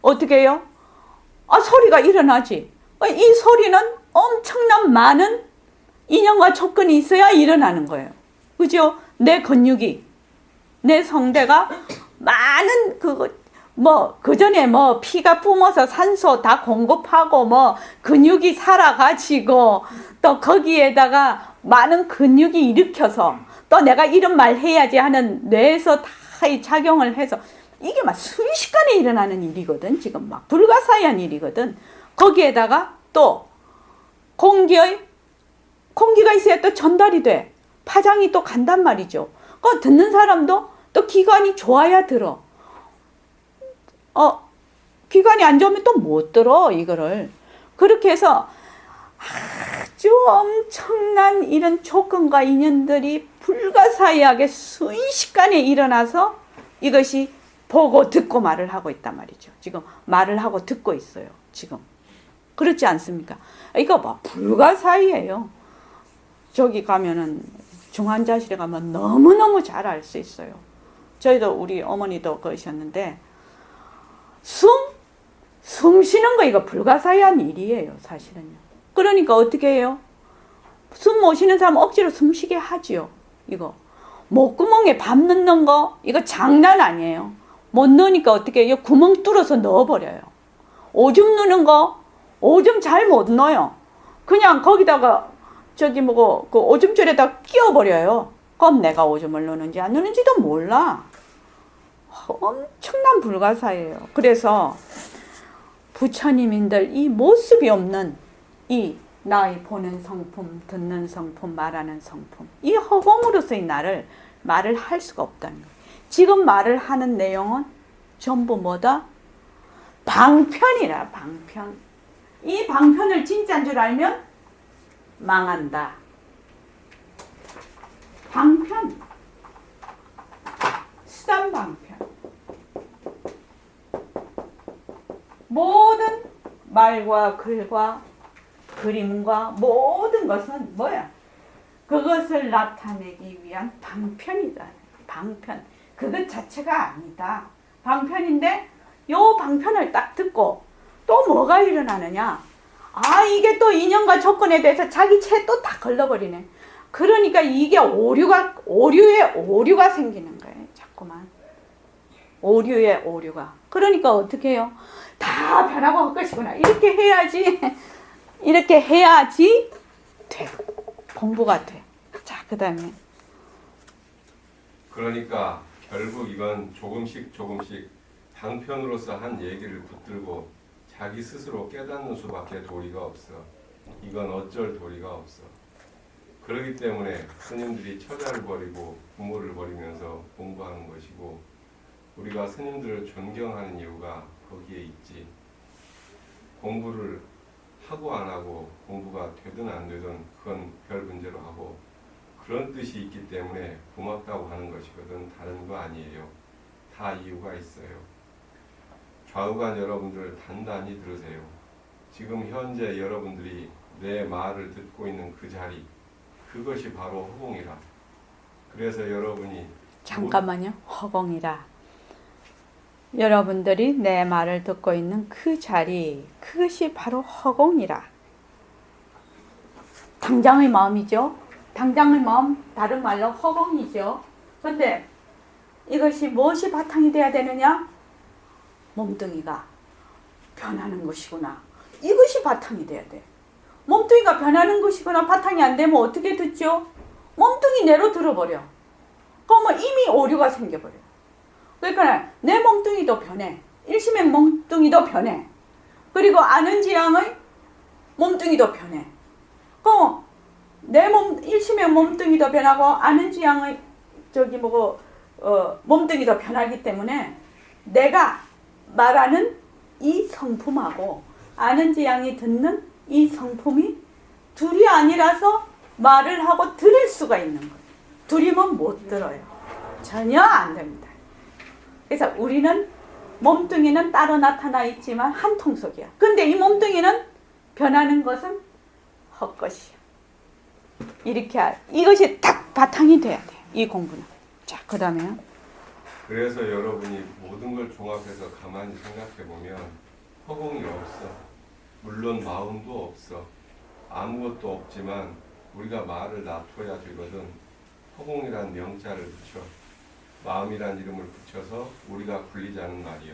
어떻게 해요? 소리가 일어나지. 이 소리는 엄청난 많은 인연과 조건이 있어야 일어나는 거예요. 그죠? 내 근육이, 내 성대가 많은 그 전에 피가 뿜어서 산소 다 공급하고 근육이 살아가지고 또 거기에다가 많은 근육이 일으켜서 또 내가 이런 말 해야지 하는 뇌에서 다 이 작용을 해서 이게 막 순식간에 일어나는 일이거든. 지금 막 불가사의한 일이거든. 거기에다가 또 공기가 있어야 또 전달이 돼. 파장이 또 간단 말이죠. 그 듣는 사람도 또 기관이 좋아야 들어. 기관이 안 좋으면 또 못 들어, 이거를. 그렇게 해서 아주 엄청난 이런 조건과 인연들이 불가사의하게 순식간에 일어나서 이것이 보고 듣고 말을 하고 있단 말이죠. 지금 말을 하고 듣고 있어요. 지금. 그렇지 않습니까? 이거 뭐 불가사의예요. 저기 가면은 중환자실에 가면 너무너무 잘 알 수 있어요. 저희도 우리 어머니도 그러셨는데 숨 쉬는 거 이거 불가사의한 일이에요. 사실은요. 그러니까 어떻게 해요? 숨 못 쉬는 사람 억지로 숨 쉬게 하지요. 이거 목구멍에 밥 넣는 거 이거 장난 아니에요. 못 넣으니까 어떻게 해요? 구멍 뚫어서 넣어버려요. 오줌 누는 거 오줌 잘 못 넣어요. 그냥 거기다가 그 오줌줄에다 끼워버려요. 그럼 내가 오줌을 넣는지 안 넣는지도 몰라. 엄청난 불가사예요. 그래서 부처님인들 이 모습이 없는 이 나의 보는 성품, 듣는 성품, 말하는 성품, 이 허공으로서의 나를 말을 할 수가 없다는 거예요. 지금 말을 하는 내용은 전부 뭐다? 방편이라. 방편. 이 방편을 진짜인 줄 알면 망한다. 방편. 수단 방편. 모든 말과 글과 그림과 모든 것은 뭐야? 그것을 나타내기 위한 방편이다. 방편. 그것 자체가 아니다. 방편인데 요 방편을 딱 듣고 또 뭐가 일어나느냐? 이게 또 인연과 조건에 대해서 자기 채 또 다 걸러버리네. 그러니까 이게 오류에 오류가 생기는 거예요. 자꾸만. 오류에 오류가. 그러니까 어떻게 해요? 다 변하고 할 것이구나. 이렇게 해야지 돼. 공부가 돼. 자, 그 다음에. 그러니까 결국 이건 조금씩 방편으로서 한 얘기를 붙들고 자기 스스로 깨닫는 수밖에 도리가 없어. 이건 어쩔 도리가 없어. 그렇기 때문에 스님들이 처자를 버리고 부모를 버리면서 공부하는 것이고 우리가 스님들을 존경하는 이유가 거기에 있지. 공부를 하고 안 하고 공부가 되든 안 되든 그건 별 문제로 하고 그런 뜻이 있기 때문에 고맙다고 하는 것이거든 다른 거 아니에요. 다 이유가 있어요. 좌우간 여러분들 단단히 들으세요. 지금 현재 여러분들이 내 말을 듣고 있는 그 자리 그것이 바로 허공이라. 그래서 여러분이 잠깐만요. 허공이라. 여러분들이 내 말을 듣고 있는 그 자리, 그것이 바로 허공이라. 당장의 마음이죠. 당장의 마음, 다른 말로 허공이죠. 근데 이것이 무엇이 바탕이 돼야 되느냐? 몸뚱이가 변하는 것이구나. 이것이 바탕이 돼야 돼. 몸뚱이가 변하는 것이구나. 바탕이 안 되면 어떻게 듣죠? 몸뚱이 내로 들어버려. 그러면 이미 오류가 생겨버려. 그러니까 내 몸뚱이도 변해. 일심의 몸뚱이도 변해. 그리고 아는 지향의 몸뚱이도 변해. 그럼 내 일심의 몸뚱이도 변하고 아는 지향의 몸뚱이도 변하기 때문에 내가 말하는 이 성품하고 아는 지향이 듣는 이 성품이 둘이 아니라서 말을 하고 들을 수가 있는 거예요. 둘이면 못 들어요. 전혀 안 됩니다. 그래서 우리는 몸뚱이는 따로 나타나 있지만 한 통속이야. 근데 이 몸뚱이는 변하는 것은 헛것이야. 이렇게 이것이 딱 바탕이 돼야 돼. 이 공부는. 자, 그 다음에요. 그래서 여러분이 모든 걸 종합해서 가만히 생각해 보면 허공이 없어. 물론 마음도 없어. 아무것도 없지만 우리가 말을 놔둬야 되거든. 허공이란 명자를 붙여 마음이란 이름을 붙여서 우리가 굴리자는 말이요.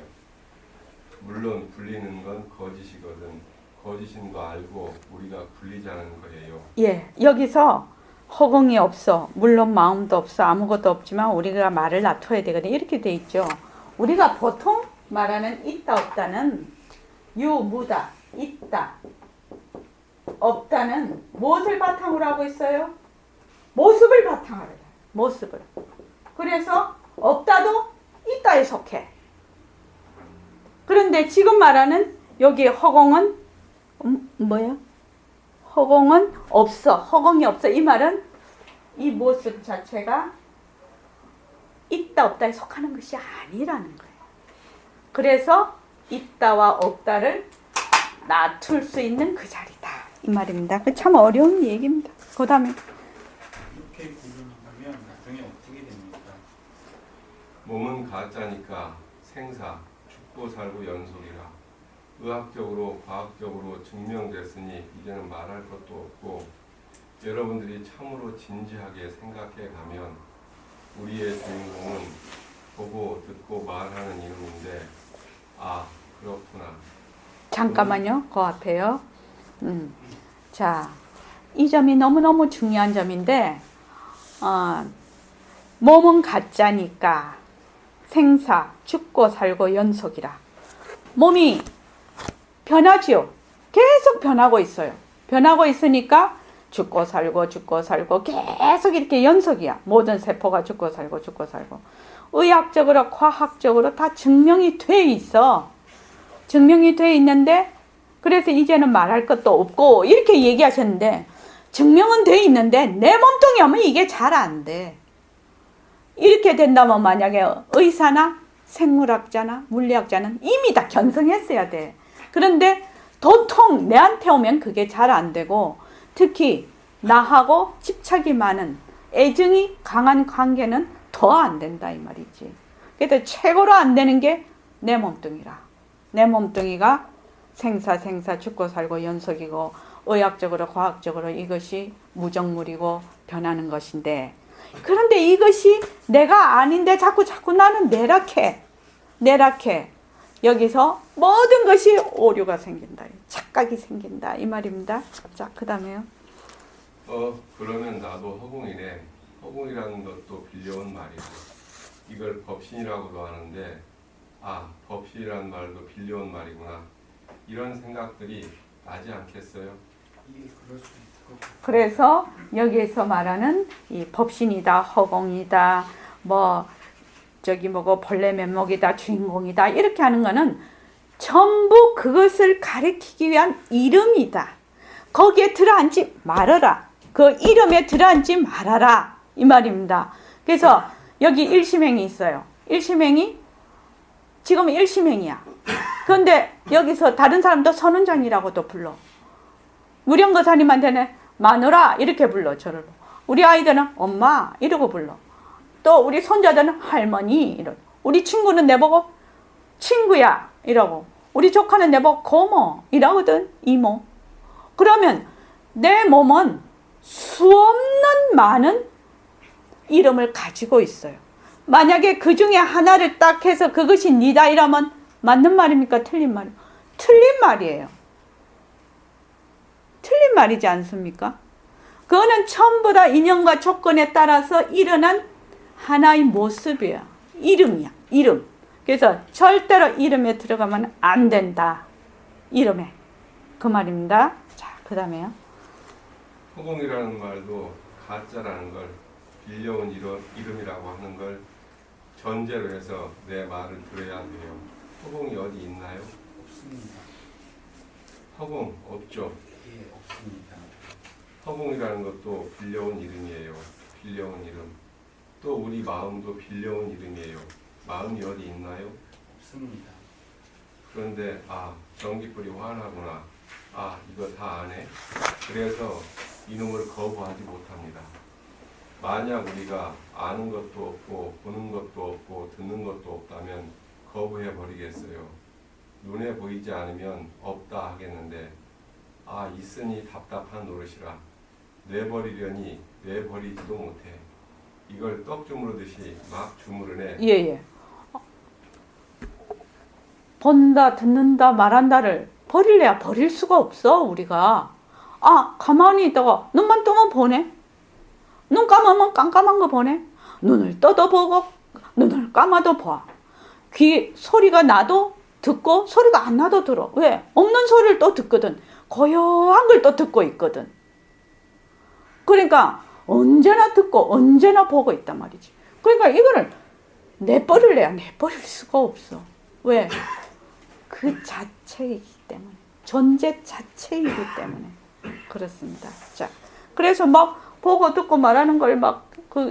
물론 굴리는 건 거짓이거든. 거짓인 거 알고 우리가 굴리자는 거예요. 예, 여기서 허공이 없어. 물론 마음도 없어. 아무것도 없지만 우리가 말을 놔둬야 되거든. 이렇게 돼 있죠. 우리가 보통 말하는 있다 없다는 유무다, 있다, 없다는 무엇을 바탕으로 하고 있어요? 모습을 바탕으로 해요. 모습을. 그래서 없다도 있다에 속해. 그런데 지금 말하는 여기 허공은 뭐야? 허공은 없어. 허공이 없어. 이 말은 이 모습 자체가 있다 없다에 속하는 것이 아니라는 거예요. 그래서 있다와 없다를 놔둘 수 있는 그 자리다. 이 말입니다. 그 참 어려운 얘기입니다. 그 다음에 이렇게 구분하면 나중에 어떻게 됩니까? 몸은 가짜니까 생사, 죽고 살고 연속이라. 의학적으로 과학적으로 증명됐으니 이제는 말할 것도 없고 여러분들이 참으로 진지하게 생각해 가면 우리의 주인공은 보고 듣고 말하는 이놈인데 아 그렇구나. 잠깐만요. 그 앞에요. 자, 이 점이 너무너무 중요한 점인데 몸은 가짜니까 생사, 죽고 살고 연속이라. 몸이 변하지요. 계속 변하고 있어요. 변하고 있으니까 죽고 살고 죽고 살고 계속 이렇게 연속이야. 모든 세포가 죽고 살고 죽고 살고. 의학적으로 과학적으로 다 증명이 돼 있어. 증명이 돼 있는데 그래서 이제는 말할 것도 없고 이렇게 얘기하셨는데 증명은 돼 있는데 내 몸뚱이 하면 이게 잘 안 돼. 이렇게 된다면 만약에 의사나 생물학자나 물리학자는 이미 다 견성했어야 돼. 그런데 도통 내한테 오면 그게 잘 안 되고 특히 나하고 집착이 많은 애증이 강한 관계는 더 안 된다 이 말이지. 그래서 최고로 안 되는 게 내 몸뚱이라. 내 몸뚱이가 생사 죽고 살고 연속이고 의학적으로 과학적으로 이것이 무정물이고 변하는 것인데 그런데 이것이 내가 아닌데 자꾸 나는 내락해. 여기서 모든 것이 오류가 생긴다. 착각이 생긴다. 이 말입니다. 자, 그 다음에요. 그러면 나도 허공이네. 허공이라는 것도 빌려온 말이야. 이걸 법신이라고도 하는데 아, 법신이라는 말도 빌려온 말이구나. 이런 생각들이 나지 않겠어요? 예, 그럴 수 있을 것 같아요. 그래서 여기에서 말하는 이 법신이다, 허공이다, 벌레 면목이다, 주인공이다 이렇게 하는 거는 전부 그것을 가리키기 위한 이름이다. 거기에 들어앉지 말아라. 그 이름에 들어앉지 말아라. 이 말입니다. 그래서 여기 일심행이 있어요. 일심행이 지금 일심행이야. 그런데 여기서 다른 사람도 선원장이라고도 불러. 무령거사님한테는 마누라 이렇게 불러. 저를. 우리 아이들은 엄마 이러고 불러. 또 우리 손자들은 할머니 이러고. 우리 친구는 내보고 친구야 이러고, 우리 조카는 내보고 고모 이러거든. 이모. 그러면 내 몸은 수없는 많은 이름을 가지고 있어요. 만약에 그 중에 하나를 딱 해서 그것이 니다 이러면 맞는 말입니까? 틀린 말입니까? 틀린 말이에요. 틀린 말이지 않습니까? 그거는 전부 다 인연과 조건에 따라서 일어난 하나의 모습이야. 이름이야. 이름. 그래서 절대로 이름에 들어가면 안 된다. 이름에. 그 말입니다. 자, 그 다음에요. 허공이라는 말도 가짜라는 걸, 빌려온 이름이라고 하는 걸 전제로 해서 내 말을 들어야 돼요. 허공이 어디 있나요? 없습니다. 허공 없죠. 예, 없습니다. 허공이라는 것도 빌려온 이름이에요. 빌려온 이름. 또 우리 마음도 빌려온 이름이에요. 마음이 어디 있나요? 없습니다. 그런데 전기불이 화나구나. 이거 다 아네. 그래서 이놈을 거부하지 못합니다. 만약 우리가 아는 것도 없고 보는 것도 없고 듣는 것도 없다면 거부해 버리겠어요. 눈에 보이지 않으면 없다 하겠는데 있으니 답답한 노릇이라 내버리려니 내버리지도 못해. 이걸 떡 주무르듯이 막 주무르네. 예. 본다, 듣는다, 말한다를 버릴래야 버릴 수가 없어, 우리가. 가만히 있다가 눈만 뜨면 보네. 눈 감으면 깜깜한 거 보네. 눈을 떠도 보고 눈을 감아도 봐. 귀 소리가 나도 듣고 소리가 안 나도 들어. 왜? 없는 소리를 또 듣거든. 고요한 걸 또 듣고 있거든. 그러니까 언제나 듣고 언제나 보고 있단 말이지. 그러니까 이거를 내버릴래야 내버릴 수가 없어. 왜? 그 자체이기 때문에. 존재 자체이기 때문에. 그렇습니다. 자, 그래서 막 보고 듣고 말하는 걸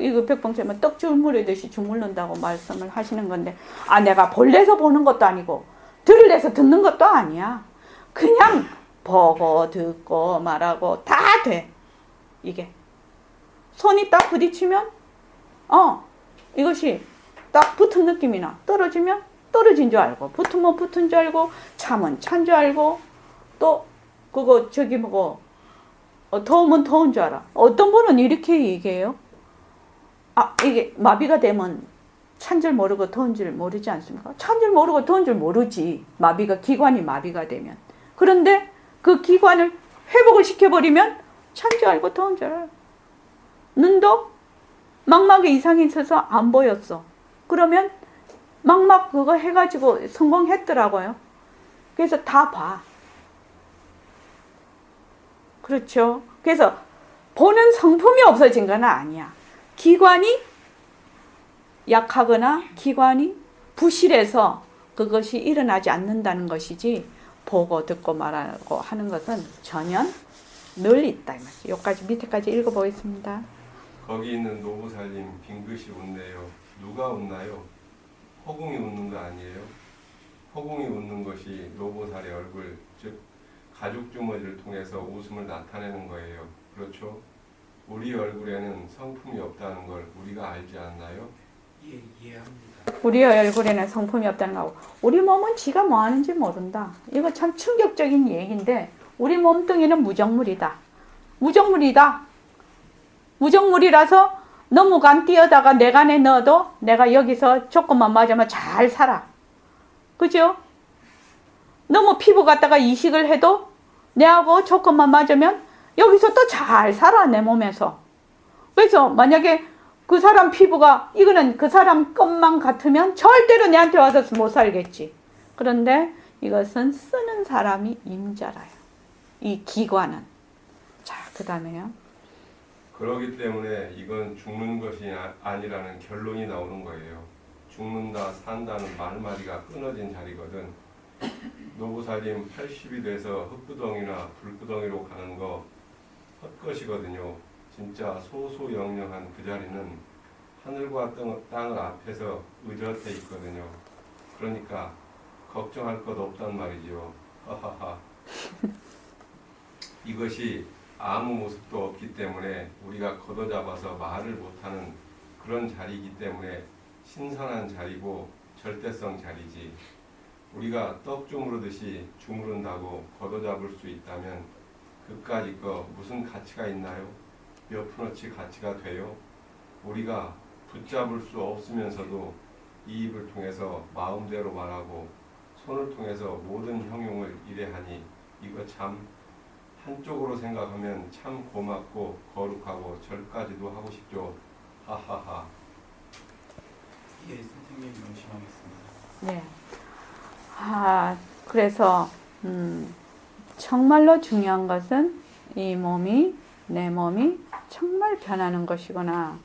이거 백봉처럼 떡 주무르듯이 주물른다고 말씀을 하시는 건데, 내가 볼래서 보는 것도 아니고, 들으래서 듣는 것도 아니야. 그냥 보고 듣고 말하고 다 돼. 이게. 손이 딱 부딪히면, 이것이 딱 붙은 느낌이나 떨어지면 떨어진 줄 알고, 붙으면 붙은 줄 알고, 차면 찬 줄 알고, 또, 그거, 더우면 더운 줄 알아. 어떤 분은 이렇게 얘기해요. 이게 마비가 되면 찬 줄 모르고 더운 줄 모르지 않습니까? 찬 줄 모르고 더운 줄 모르지. 기관이 마비가 되면. 그런데 그 기관을 회복을 시켜버리면 찬 줄 알고 더운 줄 알아. 눈도 망막에 이상이 있어서 안 보였어. 그러면 망막 그거 해가지고 성공했더라고요. 그래서 다 봐. 그렇죠. 그래서 보는 성품이 없어진 건 아니야. 기관이 약하거나 기관이 부실해서 그것이 일어나지 않는다는 것이지, 보고 듣고 말하고 하는 것은 전혀 늘 있다. 이 말이죠. 여기까지 밑에까지 읽어보겠습니다. 거기 있는 노부살님 빙긋이 웃네요. 누가 웃나요? 허공이 웃는 거 아니에요? 허공이 웃는 것이 노부살의 얼굴, 즉 가죽 주머니를 통해서 웃음을 나타내는 거예요. 그렇죠? 우리 얼굴에는 성품이 없다는 걸 우리가 알지 않나요? 예, 이해합니다. 우리 얼굴에는 성품이 없다는 거고, 우리 몸은 지가 뭐 하는지 모른다. 이거 참 충격적인 얘기인데, 우리 몸뚱이는 무정물이다. 무정물이다. 무정물이라서 너무 간 띄어다가 내 간에 넣어도 내가 여기서 조건만 맞으면 잘 살아. 그죠? 너무 피부 갖다가 이식을 해도 내하고 조건만 맞으면 여기서 또 잘 살아, 내 몸에서. 그래서 만약에 그 사람 피부가 이거는 그 사람 것만 같으면 절대로 내한테 와서 못 살겠지. 그런데 이것은 쓰는 사람이 임자라요. 이 기관은. 자, 그 다음에요. 그러기 때문에 이건 죽는 것이 아니라는 결론이 나오는 거예요. 죽는다, 산다는 말마디가 끊어진 자리거든. 노부살님 80이 돼서 흙구덩이나 불구덩이로 가는 거 헛것이거든요. 진짜 소소영영한 그 자리는 하늘과 땅을 앞에서 의젓해 있거든요. 그러니까 걱정할 것 없단 말이죠. 하하하. 이것이 아무 모습도 없기 때문에 우리가 걷어잡아서 말을 못하는 그런 자리이기 때문에 신선한 자리고 절대성 자리지. 우리가 떡 주무르듯이 주무른다고 걷어잡을 수 있다면 그까짓 거 무슨 가치가 있나요? 몇 푼어치 가치가 돼요? 우리가 붙잡을 수 없으면서도 이 입을 통해서 마음대로 말하고 손을 통해서 모든 형용을 이래하니 이거 참 한쪽으로 생각하면 참 고맙고 거룩하고 절까지도 하고 싶죠. 하하하. 예, 선생님 명심하겠습니다. 네. 그래서 정말로 중요한 것은 이 몸이 내 몸이 정말 변하는 것이구나.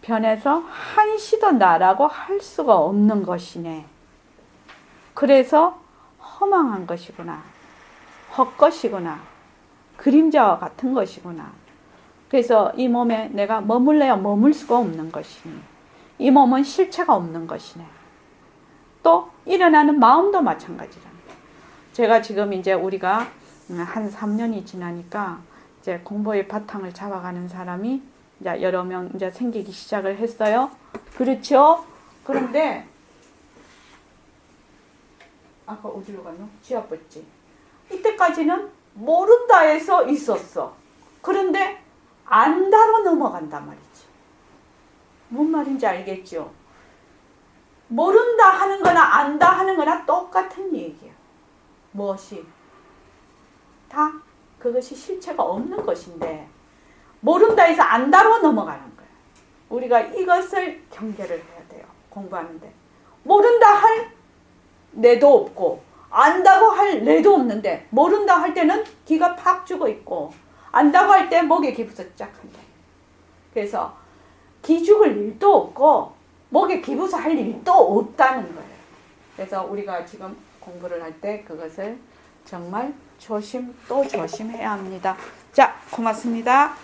변해서 한시도 나라고 할 수가 없는 것이네. 그래서 허망한 것이구나. 헛것이구나. 그림자와 같은 것이구나. 그래서 이 몸에 내가 머물러야 머물 수가 없는 것이니 이 몸은 실체가 없는 것이네. 또 일어나는 마음도 마찬가지랍니다. 제가 지금 이제 우리가 한 3년이 지나니까 이제 공부의 바탕을 잡아가는 사람이 이제 여러 명 이제 생기기 시작을 했어요. 그렇죠? 그런데 아까 어디로 갔노? 지하버지. 이때까지는 모른다 해서 있었어. 그런데 안다로 넘어간단 말이지. 뭔 말인지 알겠죠? 모른다 하는 거나 안다 하는 거나 똑같은 얘기야. 무엇이? 다 그것이 실체가 없는 것인데 모른다 해서 안다로 넘어가는 거야. 우리가 이것을 경계를 해야 돼요. 공부하는데. 모른다 할 내도 없고 안다고 할 내도 없는데 모른다 할 때는 기가 팍 죽어 있고 안다고 할 때 목에 기부서 쫙 한다. 그래서 기 죽을 일도 없고 목에 기부서 할 일도 없다는 거예요. 그래서 우리가 지금 공부를 할 때 그것을 정말 조심 또 조심해야 합니다. 자, 고맙습니다.